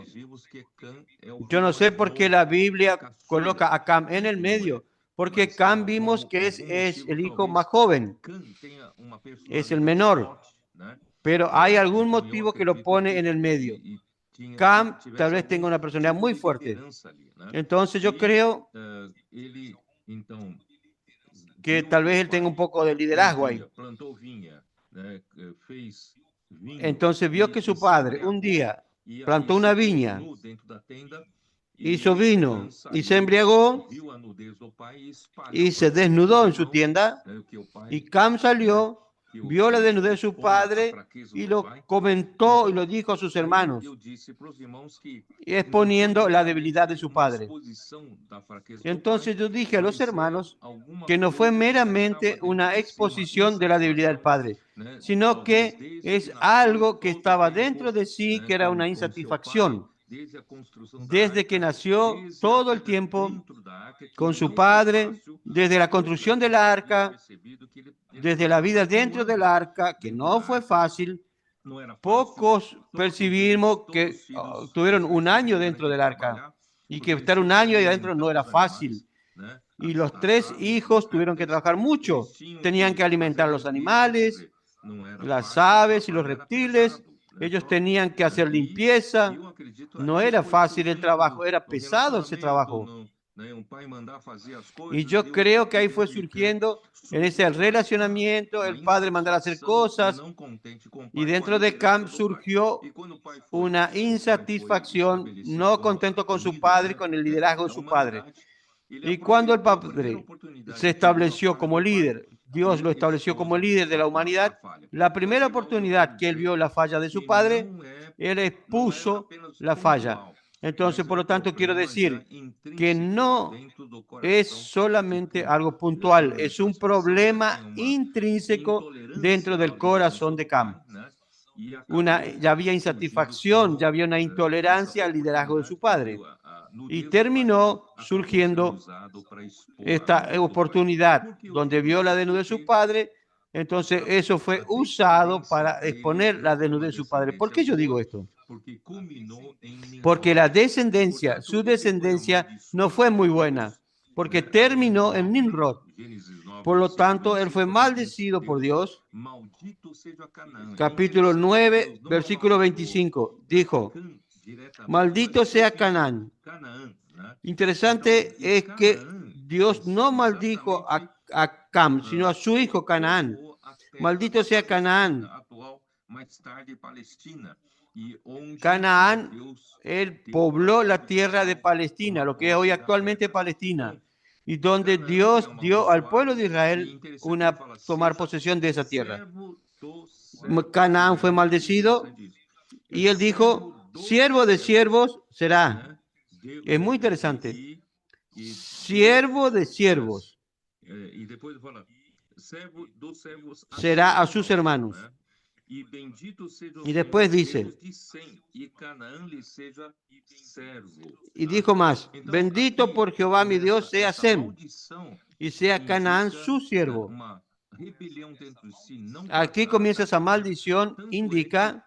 S3: Yo no sé por qué la Biblia coloca a Cam en el medio, porque Cam vimos que es el hijo más joven, es el menor, pero hay algún motivo que lo pone en el medio. Cam tal vez tenga una personalidad muy fuerte. Entonces yo creo que tal vez él tenga un poco de liderazgo ahí. Entonces vio que su padre un día plantó una viña, hizo vino y se embriagó y se desnudó en su tienda. Y Cam salió, vio la desnudez de su padre y lo comentó y lo dijo a sus hermanos, exponiendo la debilidad de su padre. Entonces yo dije a los hermanos que no fue meramente una exposición de la debilidad del padre, sino que es algo que estaba dentro de sí, que era una insatisfacción. Desde que nació, todo el tiempo con su padre, desde la construcción del arca, desde la vida dentro del arca, que no fue fácil. Pocos percibimos que tuvieron un año dentro del arca y que estar un año ahí adentro no era fácil. Y los tres hijos tuvieron que trabajar mucho. Tenían que alimentar a los animales, las aves y los reptiles. Ellos tenían que hacer limpieza. No era fácil el trabajo, era pesado ese trabajo. Y yo creo que ahí fue surgiendo en ese relacionamiento, el padre mandar a hacer cosas, y dentro de Cam surgió una insatisfacción, no contento con su padre, con el liderazgo de su padre. Y cuando el padre se estableció como líder, Dios lo estableció como líder de la humanidad, la primera oportunidad que él vio la falla de su padre, él expuso la falla. Entonces, por lo tanto, quiero decir que no es solamente algo puntual, es un problema intrínseco dentro del corazón de Cam. Ya había insatisfacción, ya había una intolerancia al liderazgo de su padre. Y terminó surgiendo esta oportunidad donde vio la desnudez de su padre. Entonces eso fue usado para exponer la desnudez de su padre. ¿Por qué yo digo esto? Porque la descendencia, su descendencia no fue muy buena, porque terminó en Nimrod. Por lo tanto, él fue maldecido por Dios. Capítulo 9, versículo 25, dijo, maldito sea Canaán. Interesante es que Dios no maldijo a Cam, sino a su hijo Canaán. Maldito sea Canaán. Canaán, él pobló la tierra de Palestina, lo que es hoy actualmente Palestina, y donde Dios dio al pueblo de Israel tomar posesión de esa tierra. Canaán fue maldecido y él dijo, siervo de siervos será. Es muy interesante. Siervo de siervos será a sus hermanos. Y después dice, y dijo más, bendito por Jehová mi Dios sea Sem, y sea Canaán su siervo. Aquí comienza esa maldición, indica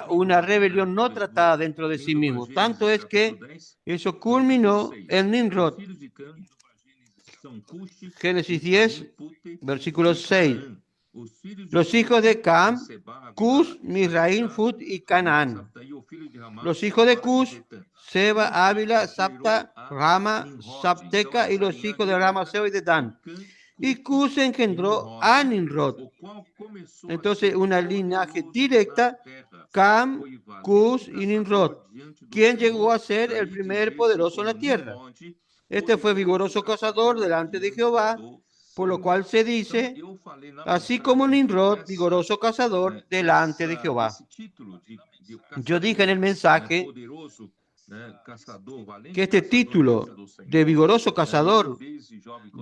S3: una rebelión no tratada dentro de sí mismo. Tanto es que eso culminó en Nimrod. Génesis 10, versículo 6. Los hijos de Cam, Cus, Misraim, Fut y Canaán. Los hijos de Cus, Seba, Ávila, Sapta, Rama, Sapteca, y los hijos de Rama, Seba y de Dan. Y Cus engendró a Nimrod. Entonces, una linaje directa, Cam, Cus y Nimrod, quien llegó a ser el primer poderoso en la tierra. Este fue vigoroso cazador delante de Jehová, por lo cual se dice, así como Nimrod, vigoroso cazador delante de Jehová. Yo dije en el mensaje que este título de vigoroso cazador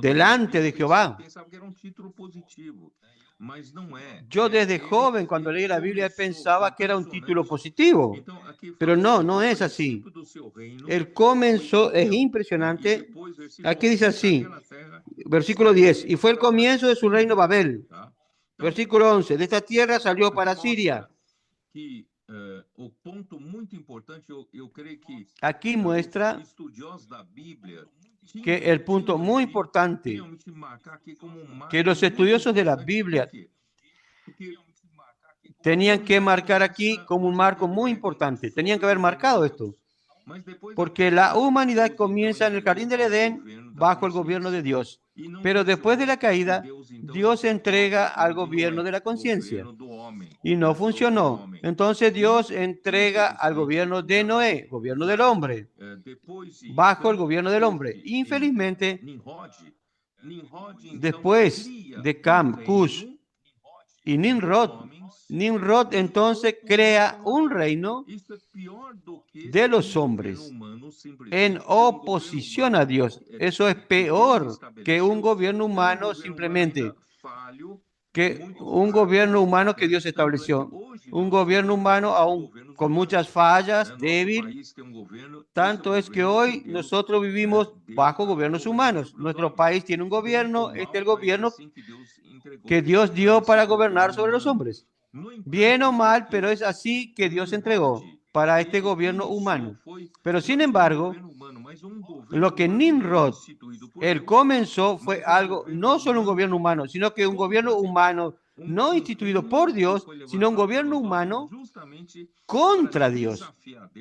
S3: delante de Jehová, yo desde joven cuando leí la Biblia pensaba que era un título positivo, pero no es así. Él comenzó, es impresionante, aquí dice así, versículo 10, y fue el comienzo de su reino Babel. Versículo 11, de esta tierra salió para Siria. Aquí muestra que el punto muy importante que los estudiosos de la Biblia tenían que marcar aquí como un marco muy importante. Tenían que haber marcado esto. Porque la humanidad comienza en el jardín del Edén bajo el gobierno de Dios. Pero después de la caída, Dios se entrega al gobierno de la conciencia. Y no funcionó. Entonces Dios entrega al gobierno de Noé, gobierno del hombre, bajo el gobierno del hombre. Infelizmente, después de Cam, Cush y Nimrod entonces crea un reino de los hombres en oposición a Dios. Eso es peor que un gobierno humano simplemente, que un gobierno humano que Dios estableció. Un gobierno humano aún con muchas fallas, débil. Tanto es que hoy nosotros vivimos bajo gobiernos humanos. Nuestro país tiene un gobierno, este es el gobierno que Dios dio para gobernar sobre los hombres. Bien o mal, pero es así que Dios entregó para este gobierno humano. Pero sin embargo, lo que Nimrod, él comenzó fue algo, no solo un gobierno humano, sino que un gobierno humano no instituido por Dios, sino un gobierno humano contra Dios.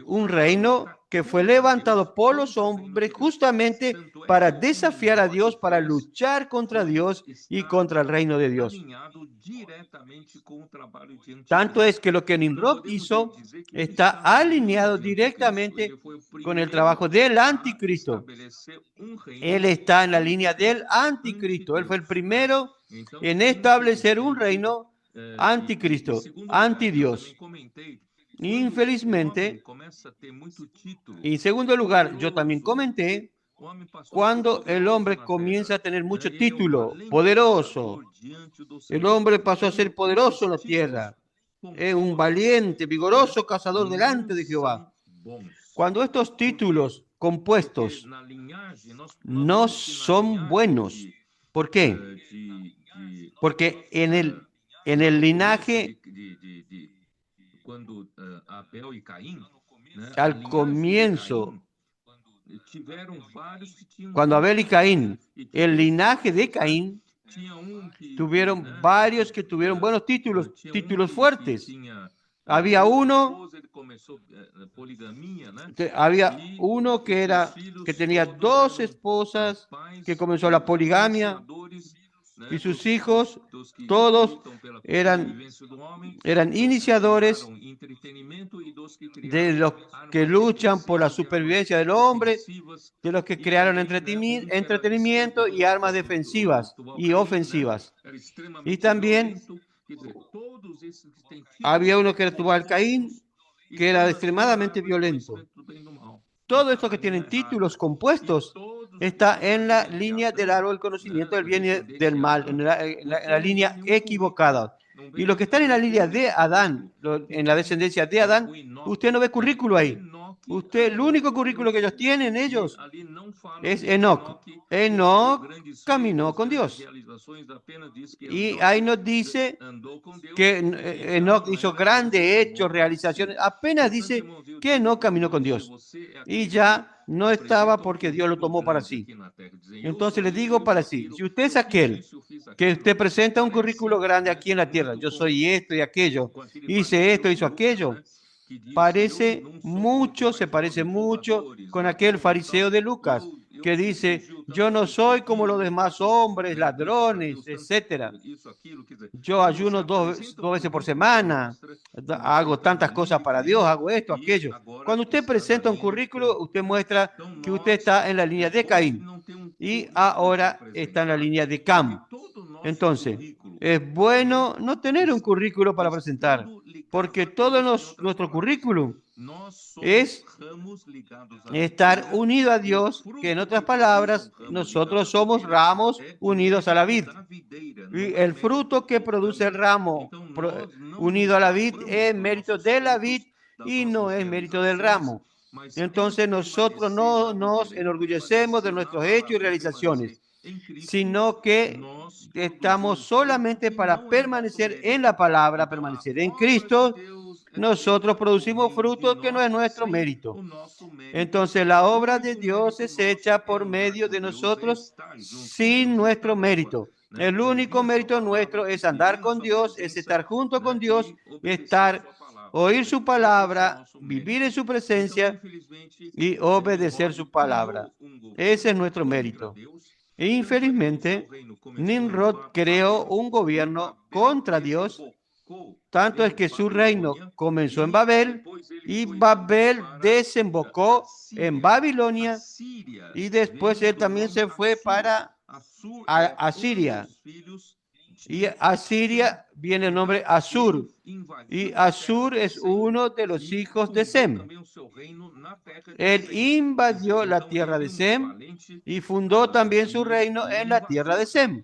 S3: Un reino que fue levantado por los hombres justamente para desafiar a Dios, para luchar contra Dios y contra el reino de Dios. Tanto es que lo que Nimrod hizo está alineado directamente con el trabajo del anticristo. Él está en la línea del anticristo. Él fue el primero en establecer un reino anticristo, antidios. Infelizmente, y en segundo lugar, yo también comenté, cuando el hombre comienza a tener mucho título, poderoso, el hombre pasó a ser poderoso en la tierra, es un valiente, vigoroso cazador delante de Jehová. Cuando estos títulos compuestos no son buenos, ¿por qué? Porque en el linaje, al comienzo, cuando Abel y Caín, el linaje de Caín, tuvieron varios que tuvieron buenos títulos fuertes. Había uno que tenía 2 esposas, que comenzó la poligamia, y sus hijos todos eran iniciadores de los que luchan por la supervivencia del hombre, de los que crearon entretenimiento y armas defensivas y ofensivas. Y también había uno que tuvo al Caín, que era extremadamente violento. Todo esto que tienen títulos compuestos está en la línea del árbol del conocimiento del bien y del mal, en la línea equivocada. Y los que están en la línea de Adán, en la descendencia de Adán, usted no ve currículo ahí. El único currículo que ellos tienen, es Enoc. Enoc caminó con Dios. Y ahí nos dice que Enoc hizo grandes hechos, realizaciones. Apenas dice que Enoc caminó con Dios. Y ya no estaba porque Dios lo tomó para sí. Entonces les digo para sí, si usted es aquel que usted presenta un currículo grande aquí en la tierra, yo soy esto y aquello, hice esto, hizo aquello, se parece mucho con aquel fariseo de Lucas que dice, yo no soy como los demás hombres, ladrones, etcétera. Yo ayuno dos veces por semana, hago tantas cosas para Dios, hago esto, aquello. Cuando usted presenta un currículo, usted muestra que usted está en la línea de Caín y ahora está en la línea de Cam. Entonces, es bueno no tener un currículo para presentar, porque todo nuestro currículum es estar unido a Dios, que en otras palabras, nosotros somos ramos unidos a la vid. Y el fruto que produce el ramo unido a la vid es mérito de la vid y no es mérito del ramo. Entonces nosotros no nos enorgullecemos de nuestros hechos y realizaciones, sino que estamos solamente para permanecer en la palabra, permanecer en Cristo. Nosotros producimos fruto que no es nuestro mérito. Entonces la obra de Dios es hecha por medio de nosotros sin nuestro mérito. El único mérito nuestro es andar con Dios, es estar junto con Dios, oír su palabra, vivir en su presencia y obedecer su palabra. Ese es nuestro mérito. E infelizmente, Nimrod creó un gobierno contra Dios. Tanto es que su reino comenzó en Babel y Babel desembocó en Babilonia y después él también se fue para Asiria. Y Asiria viene el nombre Asur. Y Asur es uno de los hijos de Sem. Él invadió la tierra de Sem y fundó también su reino en la tierra de Sem.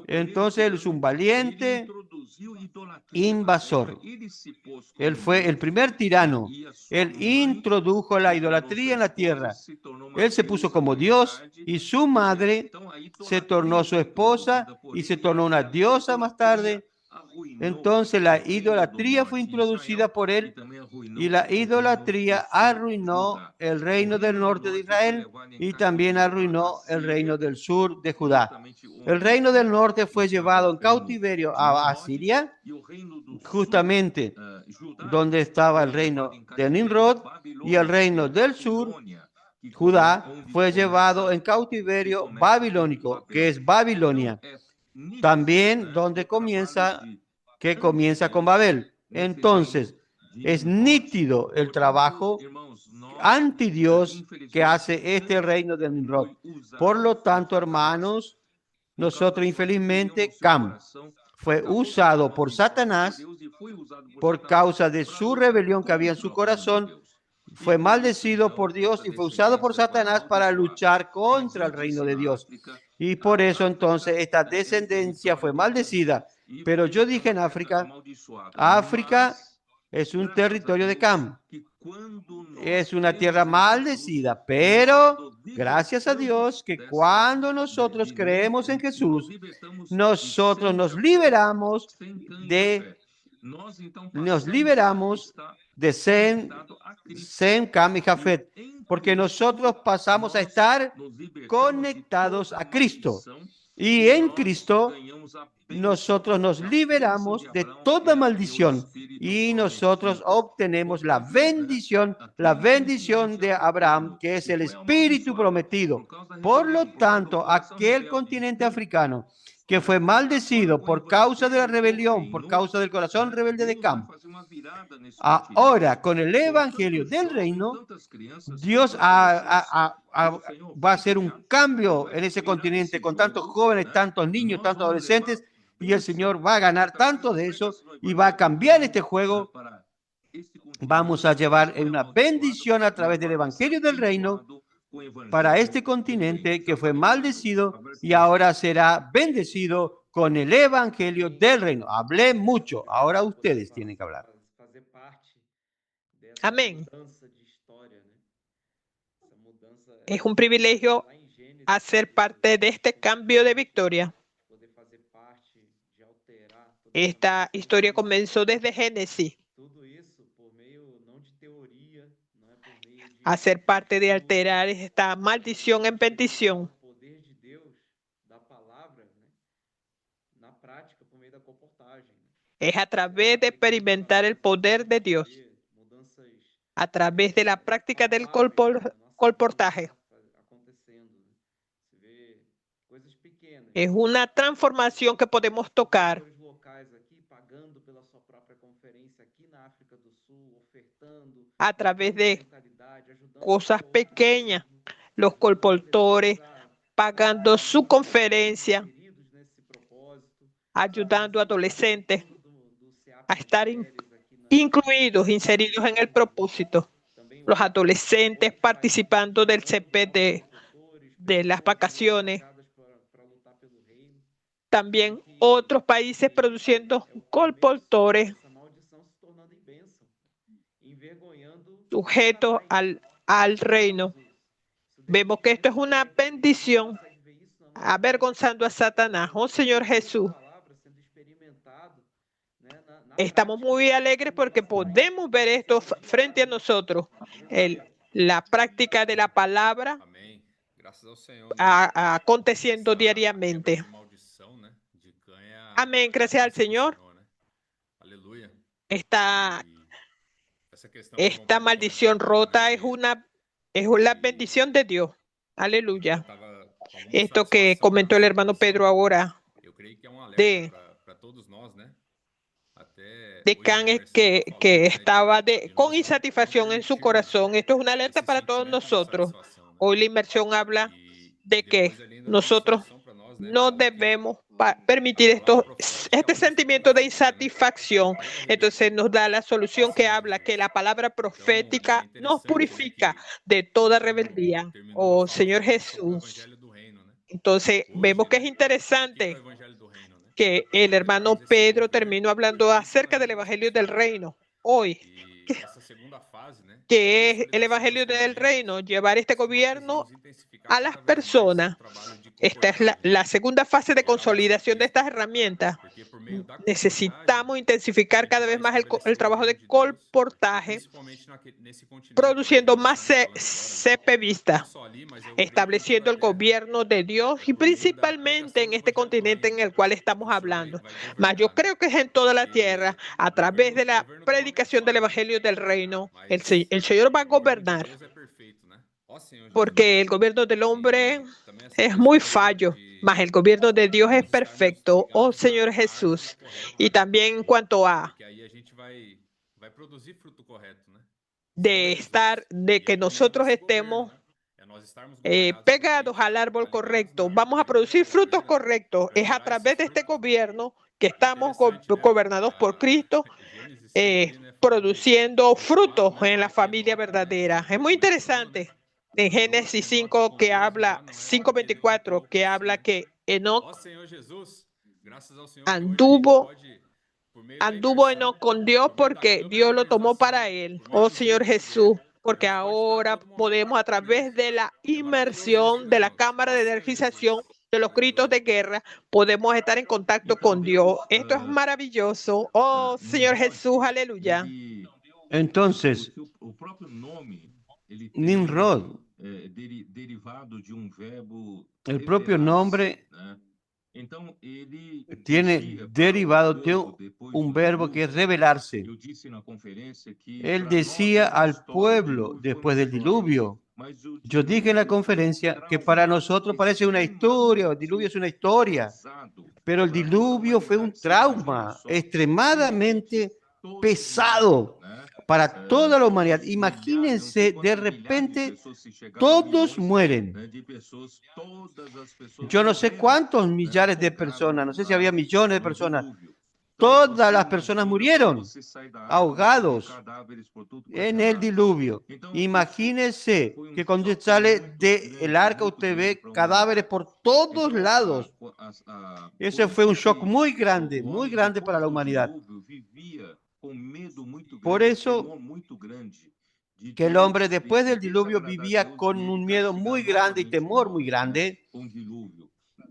S3: Entonces él es un valiente invasor. Él fue el primer tirano. Él introdujo la idolatría en la tierra. Él se puso como Dios y su madre se tornó su esposa y se tornó una diosa más tarde. Entonces la idolatría fue introducida por él y la idolatría arruinó el reino del norte de Israel y también arruinó el reino del sur de Judá. El reino del norte fue llevado en cautiverio a Asiria, justamente donde estaba el reino de Nimrod, y el reino del sur, Judá, fue llevado en cautiverio babilónico, que es Babilonia, también donde comienza con Babel. Entonces, es nítido el trabajo anti Dios que hace este reino de Nimrod. Por lo tanto, hermanos, nosotros infelizmente, Cam fue usado por Satanás por causa de su rebelión que había en su corazón. Fue maldecido por Dios y fue usado por Satanás para luchar contra el reino de Dios. Y por eso entonces esta descendencia fue maldecida. Pero yo dije en África, África es un territorio de Cam. Es una tierra maldecida, pero gracias a Dios que cuando nosotros creemos en Jesús, nosotros nos liberamos de Sem, Cam y Jafet, porque nosotros pasamos a estar conectados a Cristo. Y en Cristo nosotros nos liberamos de toda maldición y nosotros obtenemos la bendición de Abraham, que es el Espíritu prometido. Por lo tanto, aquel continente africano que fue maldecido por causa de la rebelión, por causa del corazón rebelde de Cam, ahora con el evangelio del reino, Dios va a hacer un cambio en ese continente con tantos jóvenes, tantos niños, tantos adolescentes, y el Señor va a ganar tanto de eso y va a cambiar este juego. Vamos a llevar una bendición a través del evangelio del reino para este continente que fue maldecido y ahora será bendecido con el evangelio del reino. Hablé mucho, ahora ustedes tienen que hablar.
S4: Amén. Es un privilegio hacer parte de este cambio de victoria. Esta historia comenzó desde Génesis. Hacer parte de alterar esta maldición en bendición. Es a través de experimentar el poder de Dios, a través de la práctica del colportaje. Es una transformación que podemos tocar. A través de cosas pequeñas, los colportores pagando su conferencia, ayudando a adolescentes a estar incluidos, inseridos en el propósito. Los adolescentes participando del CP de las vacaciones. También otros países produciendo colportores sujetos al reino. Vemos que esto es una bendición, avergonzando a Satanás. Oh Señor Jesús, estamos muy alegres porque podemos ver esto frente a nosotros. La práctica de la palabra aconteciendo diariamente. Amén, gracias al Señor. Esta maldición rota es la bendición de Dios. Aleluya. Esto que comentó el hermano Pedro ahora de Can que estaba con insatisfacción en su corazón. Esto es una alerta para todos nosotros. Hoy la inmersión habla de que nosotros no debemos permitir este sentimiento de insatisfacción. Entonces nos da la solución que habla que la palabra profética nos purifica de toda rebeldía. Oh Señor Jesús. Entonces vemos que es interesante que el hermano Pedro terminó hablando acerca del Evangelio del Reino. Hoy, que es el Evangelio del Reino, llevar este gobierno a las personas. Esta es la segunda fase de consolidación de estas herramientas. Necesitamos intensificar cada vez más el trabajo de colportaje, produciendo más CPvistas, estableciendo el gobierno de Dios y principalmente en este continente en el cual estamos hablando. Mas yo creo que es en toda la tierra, a través de la predicación del Evangelio del Reino, el Señor va a gobernar. Porque el gobierno del hombre es muy fallo, mas el gobierno de Dios es perfecto, oh Señor Jesús. Y también en cuanto a de que nosotros estemos pegados al árbol correcto, vamos a producir frutos correctos. Es a través de este gobierno que estamos gobernados por Cristo, produciendo frutos en la familia verdadera. Es muy interesante. En Génesis 5 que habla, 5:24, que habla que Enoc anduvo Enoc con Dios porque Dios lo tomó para él. Oh Señor Jesús, porque ahora podemos a través de la inmersión de la cámara de energización de los gritos de guerra, podemos estar en contacto con Dios. Esto es maravilloso. Oh Señor Jesús, aleluya.
S3: Entonces, Nimrod, el propio nombre tiene derivado de un verbo que es revelarse. Él decía al pueblo después del diluvio. Yo dije en la conferencia que para nosotros parece una historia, el diluvio es una historia, pero el diluvio fue un trauma extremadamente pesado para toda la humanidad. Imagínense, de repente todos mueren. Yo no sé cuántos millares de personas, no sé si había millones de personas. Todas las personas murieron ahogados en el diluvio. Imagínense que cuando sale del arca usted ve cadáveres por todos lados. Ese fue un shock muy grande para la humanidad. Por eso que el hombre después del diluvio vivía con un miedo muy grande y temor muy grande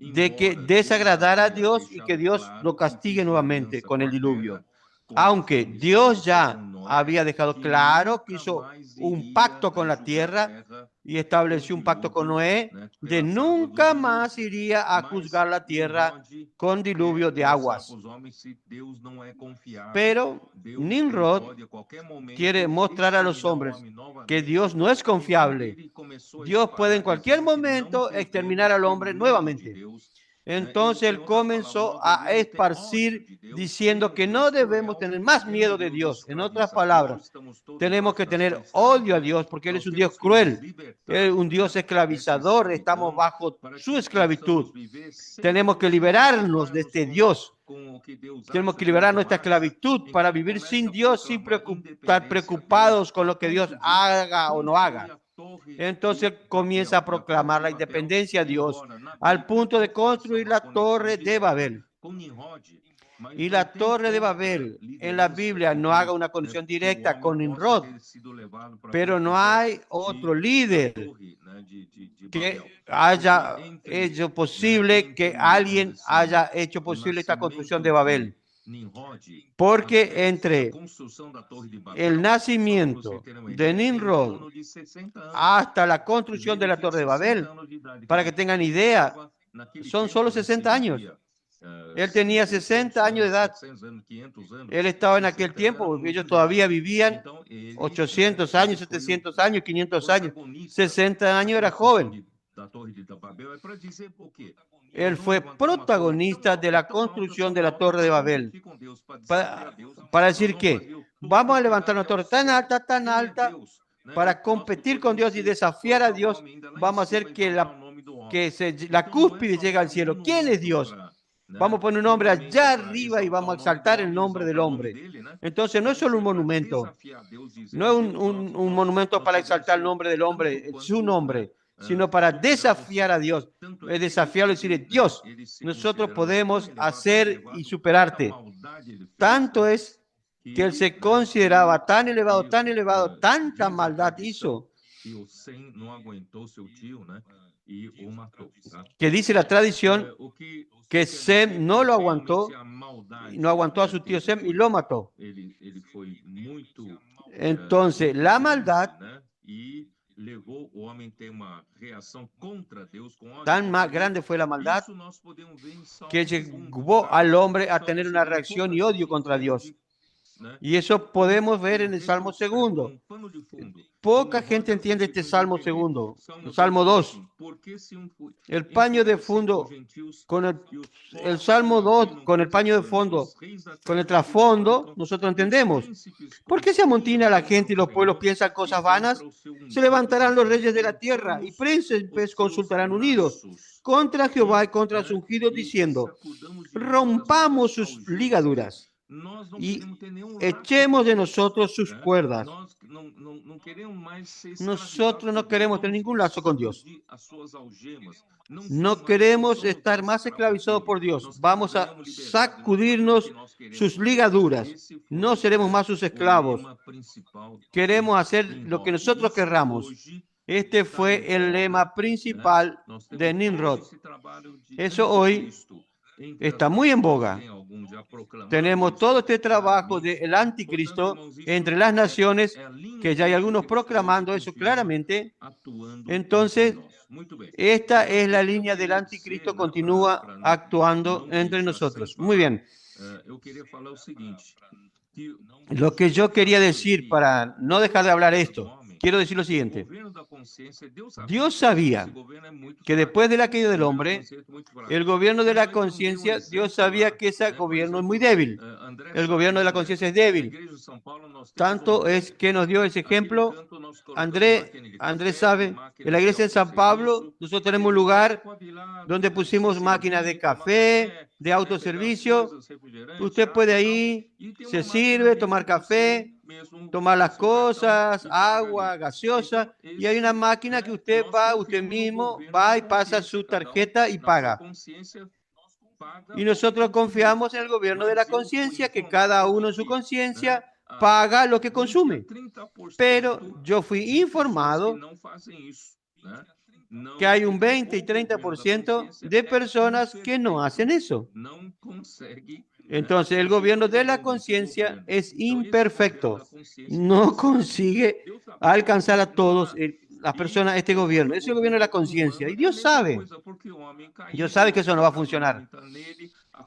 S3: de que desagradara a Dios y que Dios lo castigue nuevamente con el diluvio. Aunque Dios ya había dejado claro que hizo un pacto con la tierra y estableció un pacto con Noé de nunca más iría a juzgar la tierra con diluvio de aguas. Pero Nimrod quiere mostrar a los hombres que Dios no es confiable. Dios puede en cualquier momento exterminar al hombre nuevamente. Entonces él comenzó a esparcir diciendo que no debemos tener más miedo de Dios. En otras palabras, tenemos que tener odio a Dios porque Él es un Dios cruel, Él es un Dios esclavizador, estamos bajo su esclavitud. Tenemos que liberarnos de este Dios Tenemos que liberar nuestra esclavitud para vivir sin Dios, sin estar preocupados con lo que Dios haga o no haga. Entonces comienza a proclamar la independencia de Dios al punto de construir la torre de Babel. Y la torre de Babel en la Biblia no haga una conexión directa con Nimrod, pero no hay otro líder que haya hecho posible, que alguien haya hecho posible esta construcción de Babel. Porque entre el nacimiento de Nimrod hasta la construcción de la Torre de Babel, para que tengan idea, son solo 60 años. Él tenía 60 años de edad. Él estaba en aquel tiempo, ellos todavía vivían 800 años, 700 años, 500 años. 60 años era joven. Él fue protagonista de la construcción de la Torre de Babel. Para decir que vamos a levantar una torre tan alta, para competir con Dios y desafiar a Dios. Vamos a hacer que la cúspide llegue al cielo. ¿Quién es Dios? Vamos a poner un nombre allá arriba y vamos a exaltar el nombre del hombre. Entonces no es solo un monumento, no es un monumento para exaltar el nombre del hombre, su nombre, sino para desafiar a Dios, desafiarlo y decirle: Dios, nosotros podemos hacer y superarte. Tanto es que él se consideraba tan elevado, tanta maldad hizo, que dice la tradición que Sem no lo aguantó, no aguantó a su tío Sem y lo mató. Entonces, la maldad tan más grande fue la maldad que llevó al hombre a tener una reacción y odio contra Dios. Y eso podemos ver en el Salmo 2. Poca gente entiende este Salmo 2, el Salmo 2. El paño de fondo, con el Salmo 2, con el paño de fondo, con el trasfondo, nosotros entendemos. ¿Por qué se amontina la gente y los pueblos piensan cosas vanas? Se levantarán los reyes de la tierra y príncipes consultarán unidos contra Jehová y contra su ungido, diciendo: rompamos sus ligaduras y echemos de nosotros sus cuerdas. Nosotros no queremos tener ningún lazo con Dios. No queremos estar más esclavizados por Dios. Vamos a sacudirnos sus ligaduras. No seremos más sus esclavos. Queremos hacer lo que nosotros querramos. Este fue el lema principal de Nimrod. Eso hoy está muy en boga. Tenemos todo este trabajo del anticristo entre las naciones, que ya hay algunos proclamando eso claramente. Entonces, esta es la línea del anticristo, continúa actuando entre nosotros. Muy bien. Lo que yo quería decir, para no dejar de hablar esto, quiero decir lo siguiente. Dios sabía que después de la caída del hombre, el gobierno de la conciencia, Dios sabía que ese gobierno es muy débil. El gobierno de la conciencia es débil. Tanto es que nos dio ese ejemplo. Andrés sabe, en la iglesia de San Pablo, nosotros tenemos un lugar donde pusimos máquinas de café, de autoservicio. Usted puede ahí, se sirve, tomar café, tomar las cosas, agua, gaseosa, y hay una máquina que usted mismo va y pasa su tarjeta y paga. Y nosotros confiamos en el gobierno de la conciencia, que cada uno en su conciencia paga lo que consume. Pero yo fui informado que hay un 20 y 30% de personas que no hacen eso. Entonces, el gobierno de la conciencia es imperfecto. No consigue alcanzar a todos las personas este gobierno. Es el gobierno de la conciencia. Y Dios sabe. Dios sabe que eso no va a funcionar.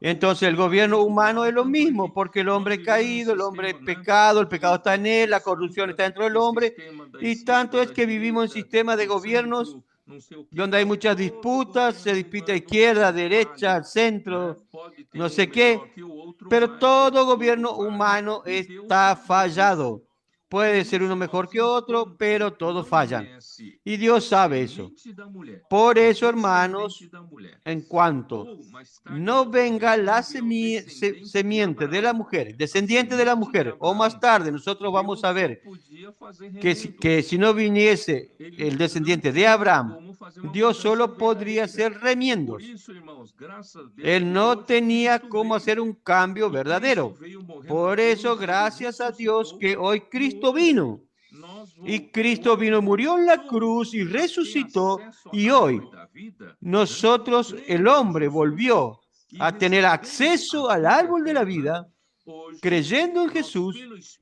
S3: Entonces, el gobierno humano es lo mismo, porque el hombre es caído, el hombre es pecado, el pecado está en él, la corrupción está dentro del hombre. Y tanto es que vivimos en sistemas de gobiernos donde hay muchas disputas, se disputa izquierda, derecha, centro, no sé qué, pero todo gobierno humano está fallado. puede ser uno mejor que otro, pero todos fallan. Y Dios sabe eso. Por eso, hermanos, en cuanto no venga la semiente de la mujer, descendiente de la mujer, o más tarde nosotros vamos a ver que si no viniese el descendiente de Abraham, Dios solo podría hacer remiendos. Él no tenía cómo hacer un cambio verdadero. Por eso, gracias a Dios que hoy Cristo vino. Y Cristo vino, murió en la cruz y resucitó. Y hoy nosotros, el hombre, volvió a tener acceso al árbol de la vida, creyendo en Jesús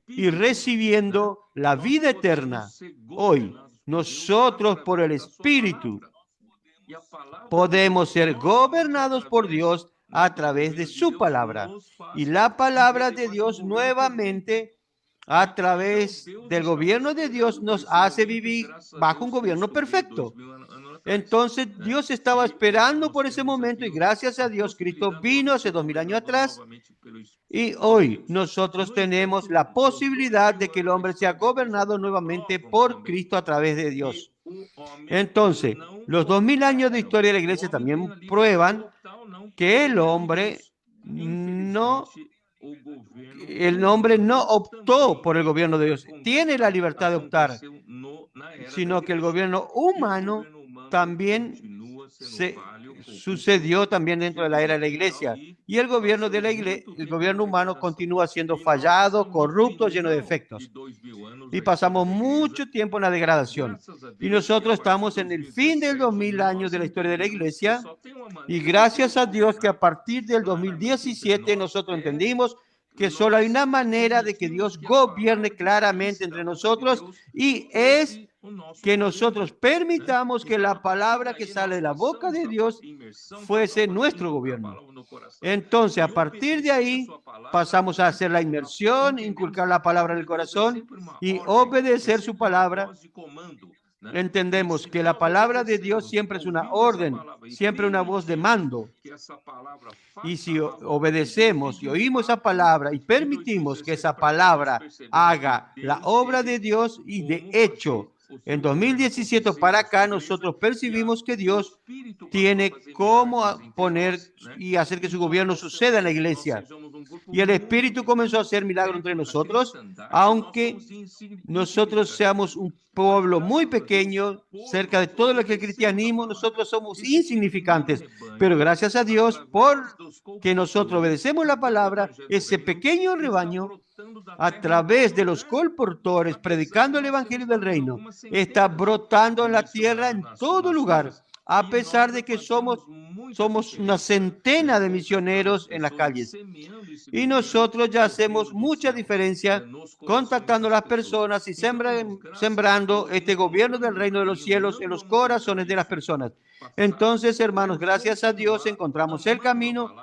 S3: y recibiendo la vida eterna. Hoy, nosotros por el Espíritu podemos ser gobernados por Dios a través de su palabra. Y la palabra de Dios nuevamente, a través del gobierno de Dios, nos hace vivir bajo un gobierno perfecto. Entonces Dios estaba esperando por ese momento y gracias a Dios Cristo vino hace 2000 años atrás y hoy nosotros tenemos la posibilidad de que el hombre sea gobernado nuevamente por Cristo a través de Dios. Entonces, los 2000 años de historia de la iglesia también prueban que el hombre no optó por el gobierno de Dios. Tiene la libertad de optar, sino que el gobierno humano también sucedió también dentro de la era de la iglesia. Y el gobierno de la iglesia, el gobierno humano continúa siendo fallado, corrupto, lleno de defectos. Y pasamos mucho tiempo en la degradación. Y nosotros estamos en el fin del 2000 años de la historia de la iglesia. Y gracias a Dios que a partir del 2017 nosotros entendimos que solo hay una manera de que Dios gobierne claramente entre nosotros y es que nosotros permitamos que la palabra que sale de la boca de Dios fuese nuestro gobierno. Entonces, a partir de ahí, pasamos a hacer la inmersión, inculcar la palabra en el corazón y obedecer su palabra. Entendemos que la palabra de Dios siempre es una orden, siempre una voz de mando. Y si obedecemos y oímos esa palabra y permitimos que esa palabra haga la obra de Dios, y de hecho, en 2017 para acá nosotros percibimos que Dios tiene cómo poner y hacer que su gobierno suceda en la iglesia. Y el Espíritu comenzó a hacer milagros entre nosotros, aunque nosotros seamos un pueblo muy pequeño, cerca de todo lo que es el cristianismo, nosotros somos insignificantes. Pero gracias a Dios, porque nosotros obedecemos la palabra, ese pequeño rebaño, a través de los colportores, predicando el Evangelio del Reino, está brotando en la tierra en todo lugar, a pesar de que somos una centena de misioneros en las calles. Y nosotros ya hacemos mucha diferencia contactando a las personas y sembrando este gobierno del reino de los cielos en los corazones de las personas. Entonces, hermanos, gracias a Dios encontramos el camino.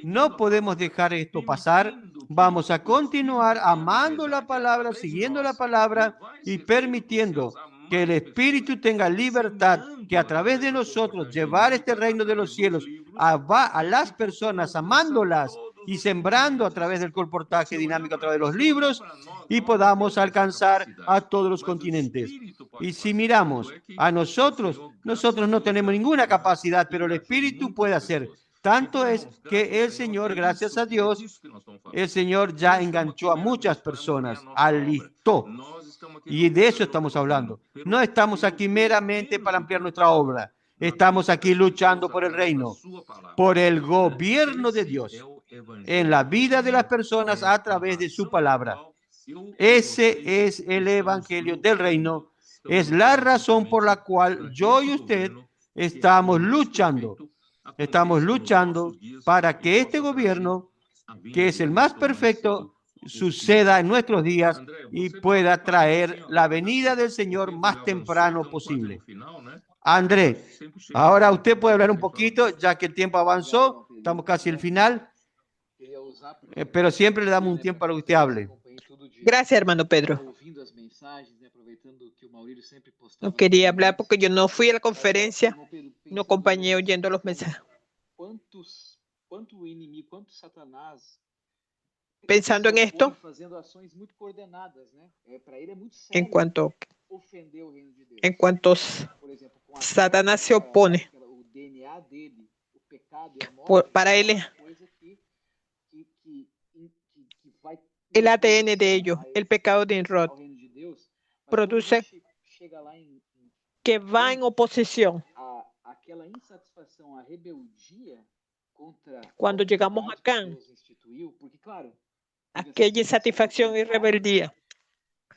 S3: No podemos dejar esto pasar. Vamos a continuar amando la palabra, siguiendo la palabra y permitiendo que el Espíritu tenga libertad, que a través de nosotros llevar este reino de los cielos a las personas, amándolas y sembrando a través del colportaje dinámico, a través de los libros, y podamos alcanzar a todos los continentes. Y si miramos a nosotros no tenemos ninguna capacidad, pero el Espíritu puede hacer. Tanto es que el Señor, gracias a Dios, el Señor ya enganchó a muchas personas, alistó. Y de eso estamos hablando. No estamos aquí meramente para ampliar nuestra obra. Estamos aquí luchando por el reino, por el gobierno de Dios en la vida de las personas a través de su palabra. Ese es el Evangelio del reino. Es la razón por la cual yo y usted estamos luchando. Estamos luchando para que este gobierno, que es el más perfecto, suceda en nuestros días y pueda traer la venida del Señor más temprano posible. André, ahora usted puede hablar un poquito, ya que el tiempo avanzó, estamos casi al final, pero siempre le damos un tiempo para que usted hable.
S4: Gracias, hermano Pedro. No quería hablar porque yo no fui a la conferencia, no acompañé oyendo los mensajes.
S1: Quanto inimigo, quanto Satanás
S4: pensando en esto,
S1: fazendo ações muito coordenadas, né? Para ele é muito
S4: en
S1: sério
S4: cuanto,
S1: ofender o reino de Deus.
S4: en cuanto
S1: Por exemplo, com a
S4: Satanás se
S1: queda,
S4: opone,
S1: o DNA dele, o pecado e a morte,
S4: para
S1: é
S4: él
S1: uma coisa que vai
S4: el ADN de ellos, el pecado de Enrod,
S1: ao reino de Deus, mas quando a
S4: produce
S1: gente chega lá em
S4: que va en oposición.
S1: aquela insatisfação, a rebeldia contra
S4: Cuando
S1: a
S4: llegamos
S1: autoridade
S4: acá,
S1: que Deus instituiu, porque claro,
S4: aquella insatisfacción y rebeldía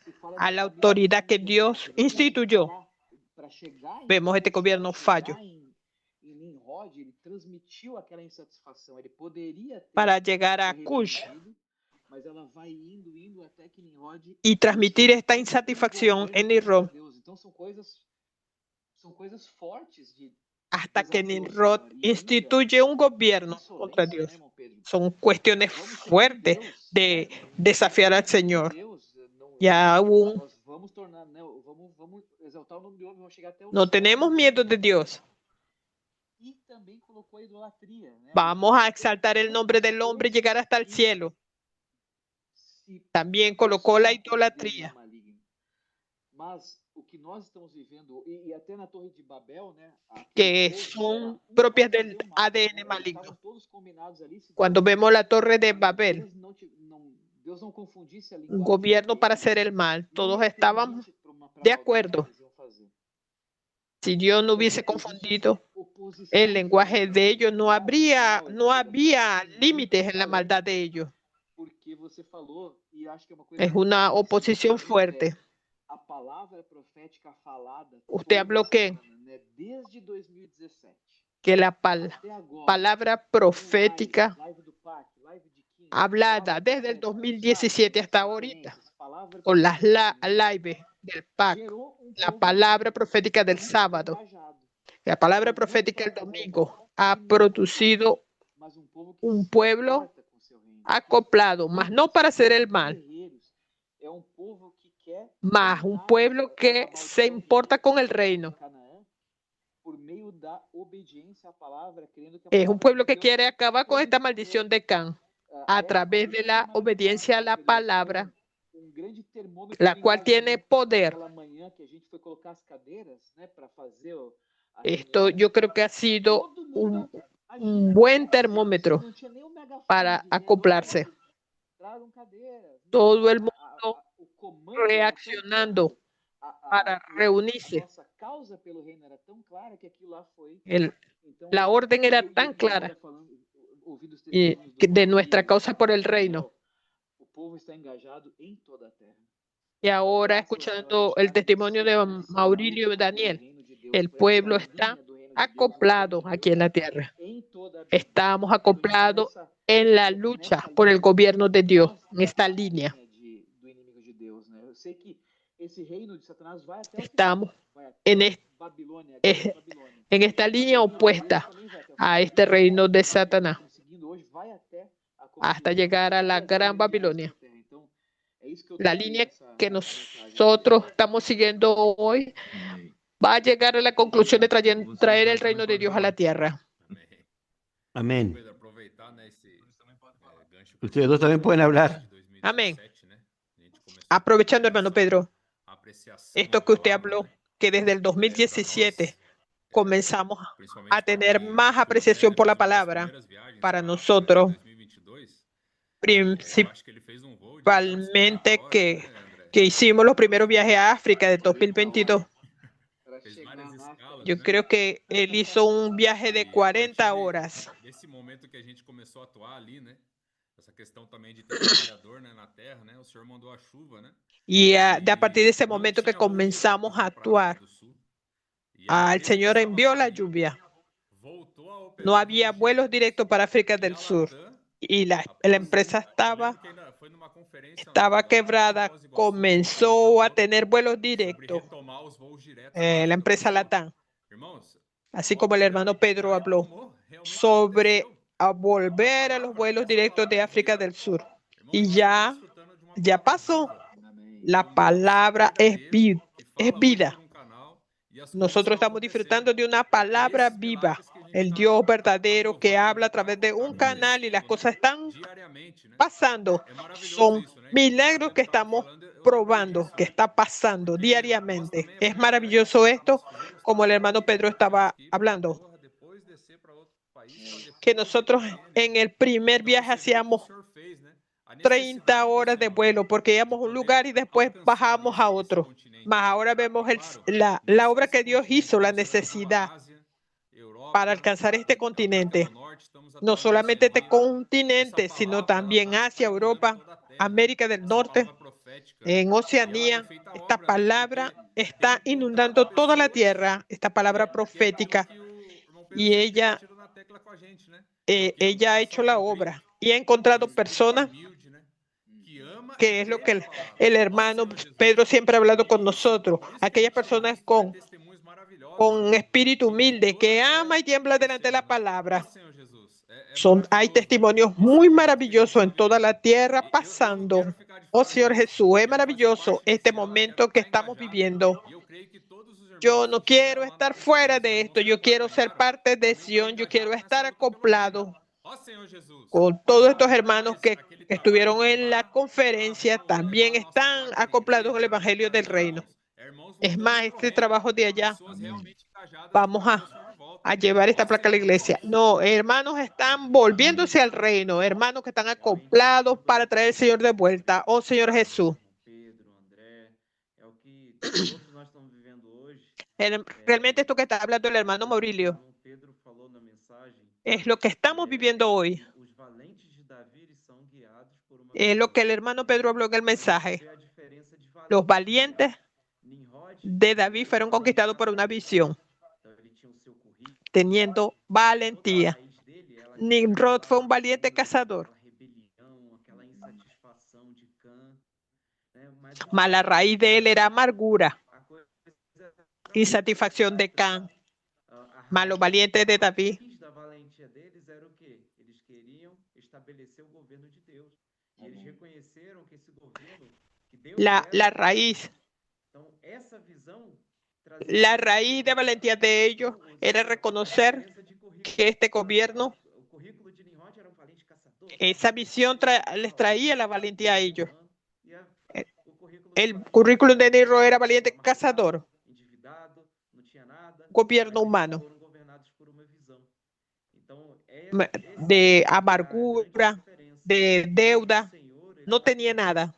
S1: se fala
S4: a
S1: de
S4: la
S1: família
S4: autoridad que
S1: dividida,
S4: Dios instituyó,
S1: para chegar em
S4: vemos este gobierno fallo.
S1: em Nimrod, ele transmitiu aquela insatisfação, ele poderia ter
S4: Para llegar a
S1: se
S4: Cush
S1: arrependido, mas ela vai indo até que Nimrod
S4: y transmitir esta insatisfacción en Nimrod
S1: Deus. Então são coisas fortes de
S4: hasta que
S1: desafio ao
S4: Nimrod
S1: Senhor. E ainda
S4: instituye un gobierno contra
S1: insolência,
S4: Dios.
S1: né, irmão Pedro?
S4: Son cuestiones
S1: Vamos seguir
S4: fuertes
S1: Deus,
S4: de
S1: né?
S4: desafiar al
S1: Vamos seguir
S4: Señor.
S1: Deus, não-
S4: Y aún
S1: nós vamos tornar, né, vamos exaltar o nome do homem, vamos chegar até o
S4: no
S1: céu.
S4: tenemos miedo de Dios.
S1: E também colocou a idolatria, né?
S4: Vamos a exaltar el nombre del hombre y llegar hasta el cielo.
S1: Se
S4: También colocó la
S1: Deus é
S4: idolatría,
S1: maligno. Mas o que nós estamos vivendo, e até na Torre de Babel, né?
S4: que son propias del ADN maligno.
S1: Estavam todos combinados ali, se
S4: Cuando vemos la torre de Babel,
S1: Deus não confundisse a
S4: un
S1: linguagem
S4: gobierno para
S1: deles,
S4: hacer el mal,
S1: não
S4: todos
S1: ia
S4: estaban
S1: permitir pra
S4: de
S1: maldade
S4: acuerdo.
S1: que eles iam fazer.
S4: Si Dios no hubiese
S1: Existe
S4: confundido
S1: oposição
S4: el lenguaje de ellos, no había
S1: límites
S4: límites en la maldad de ellos.
S1: Porque você falou, e acho que é uma coisa
S4: Es una
S1: muito
S4: oposición fuerte.
S1: a palavra profética falada.
S4: Usted habló
S1: que desde 2017
S4: que la
S1: até agora,
S4: palabra profética
S1: live do PAC, live de 15,
S4: hablada desde el 2017 hasta ahorita, con las lives del PAC, la palabra profética del sábado, la palabra profética del domingo, ha producido un pueblo acoplado, mas no para hacer el mal, mas un pueblo que se importa con el reino. Es un pueblo que quiere acabar con esta maldición de Can a través de la obediencia a la palabra, la cual tiene poder. Esto yo creo que ha sido un buen termómetro para acoplarse. Todo el mundo reaccionando para reunirse. La orden era tan clara de nuestra causa por el reino. Y ahora, escuchando el testimonio de Maurilio y Daniel, el pueblo está acoplado aquí en la tierra. Estamos acoplados en la lucha por el gobierno de Dios, en esta línea. Estamos en esta línea opuesta a este reino de Satanás hasta llegar a la gran Babilonia. La línea que nosotros estamos siguiendo hoy va a llegar a la conclusión de traer el reino de Dios a la tierra.
S3: Amén. Ustedes dos también pueden hablar.
S4: Amén. Aprovechando, hermano Pedro, esto que usted habló, que desde el 2017 comenzamos a tener más apreciación por la palabra. Para nosotros, principalmente que hicimos los primeros viajes a África de 2022. Yo creo que él hizo un viaje de 40 horas.
S5: Esse momento que a gente começou a atuar ali, né? Essa questão também de ter trabalhador, né, na terra, né? O Senhor mandou a chuva, né?
S4: Y a partir de ese momento que comenzamos a actuar, el Señor envió la lluvia. No había vuelos directos para África del Sur. Y la empresa estaba quebrada, comenzó a tener vuelos directos. La empresa Latam. Así como el hermano Pedro habló sobre volver a los vuelos directos de África del Sur. Y ya pasó. La palabra es vida. Nosotros estamos disfrutando de una palabra viva. el Dios verdadero que habla a través de un canal y las cosas están pasando. Son milagros que estamos probando, que está pasando diariamente. Es maravilloso esto, como el hermano Pedro estaba hablando, que nosotros en el primer viaje hacíamos 30 horas de vuelo porque íbamos a un lugar y después bajamos a otro. Mas ahora vemos la obra que Dios hizo, la necesidad para alcanzar este continente. No solamente este continente, sino también Asia, Europa, América del Norte, en Oceanía. Esta palabra está inundando toda la tierra, esta palabra profética. Y ella ha hecho la obra y ha encontrado personas, que es lo que el hermano Pedro siempre ha hablado con nosotros, aquellas personas con espíritu humilde, que ama y tiembla delante de la palabra. Hay testimonios muy maravillosos en toda la tierra pasando. Oh Señor Jesús, es maravilloso este momento que estamos viviendo. Yo no quiero estar fuera de esto, yo quiero ser parte de Sion, yo quiero estar acoplado con todos estos hermanos que estuvieron en la conferencia, también están acoplados con el Evangelio del Reino. Es más, este trabajo de allá, vamos a llevar esta placa a la iglesia. No, hermanos están volviéndose al reino, hermanos que están acoplados para traer al Señor de vuelta. Oh Señor Jesús. Realmente esto que está hablando el hermano Maurilio es lo que estamos viviendo hoy. Es lo que el hermano Pedro habló en el mensaje. Los valientes de David fueron conquistados por una visión, teniendo valentía. Nimrod fue un valiente cazador, mas la raíz de él era amargura, insatisfacción de Can. Mas los valientes de David, la raíz de valentía de ellos era reconocer que este gobierno, esa visión les traía la valentía a ellos. El currículum de Nimrod era valiente cazador, gobierno humano, de amargura, de deuda, no tenía nada.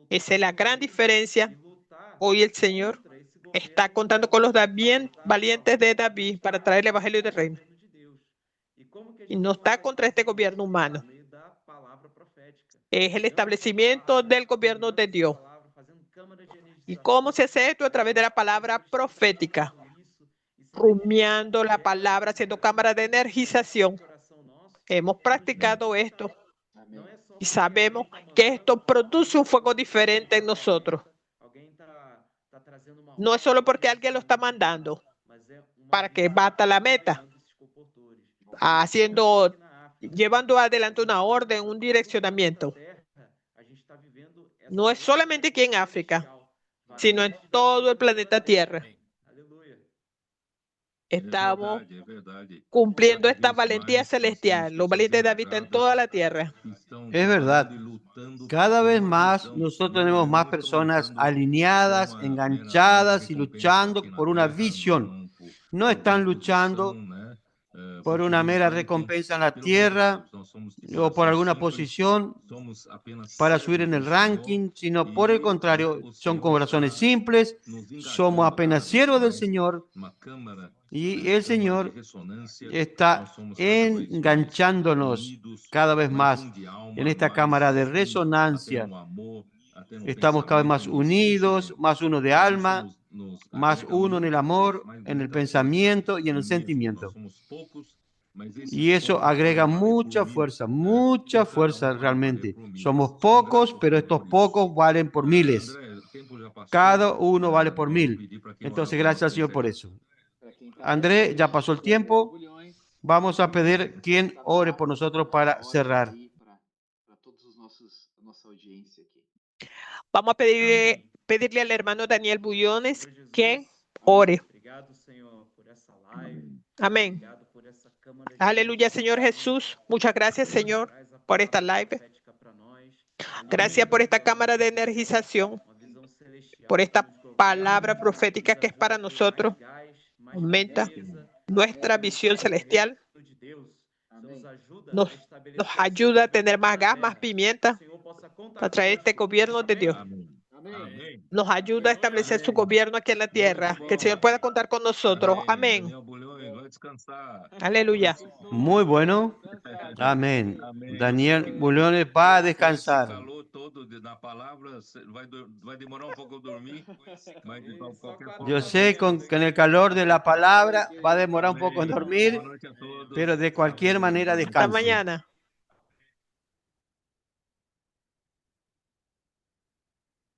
S4: Esa es la gran diferencia. Hoy el Señor está contando con los valientes de David para traer el Evangelio del Reino. Y no está contra este gobierno humano. Es el establecimiento del gobierno de Dios. ¿Y cómo se hace esto? A través de la palabra profética, rumiando la palabra, haciendo cámara de energización. Hemos practicado esto y sabemos que esto produce un fuego diferente en nosotros. No es solo porque alguien lo está mandando para que bata la meta, llevando adelante una orden, un direccionamiento. No es solamente aquí en África, sino en todo el planeta Tierra. Estamos cumpliendo esta valentía celestial. Los valientes de David en toda la tierra.
S3: Es verdad. Cada vez más nosotros tenemos más personas alineadas, enganchadas y luchando por una visión. No están luchando por una mera recompensa en la tierra o por alguna posición para subir en el ranking, sino por el contrario, son corazones simples, somos apenas siervos del Señor y el Señor está enganchándonos cada vez más en esta cámara de resonancia. Estamos cada vez más unidos, más uno de alma, más uno en el amor, en el pensamiento y en el sentimiento. Y eso agrega mucha fuerza realmente. Somos pocos, pero estos pocos valen por miles. Cada uno vale por 1000. Entonces, gracias al Señor por eso. André, ya pasó el tiempo. Vamos a pedir quien ore por nosotros para cerrar.
S4: Vamos a pedirle al hermano Daniel Bullones que ore. Amén. Aleluya, Señor Jesús. Muchas gracias, Señor, por esta live. Gracias por esta cámara de energización, por esta palabra profética que es para nosotros. Aumenta nuestra visión celestial. Nos ayuda a tener más gas, más pimienta, a traer este gobierno de Dios. Nos ayuda a establecer su gobierno aquí en la tierra. Que el Señor pueda contar con nosotros. Amén. Aleluya.
S3: Muy bueno. Amén. Daniel Bullones va a descansar. Yo sé con el calor de la palabra va a demorar un poco en dormir, pero de cualquier manera descansa.
S4: Hasta mañana.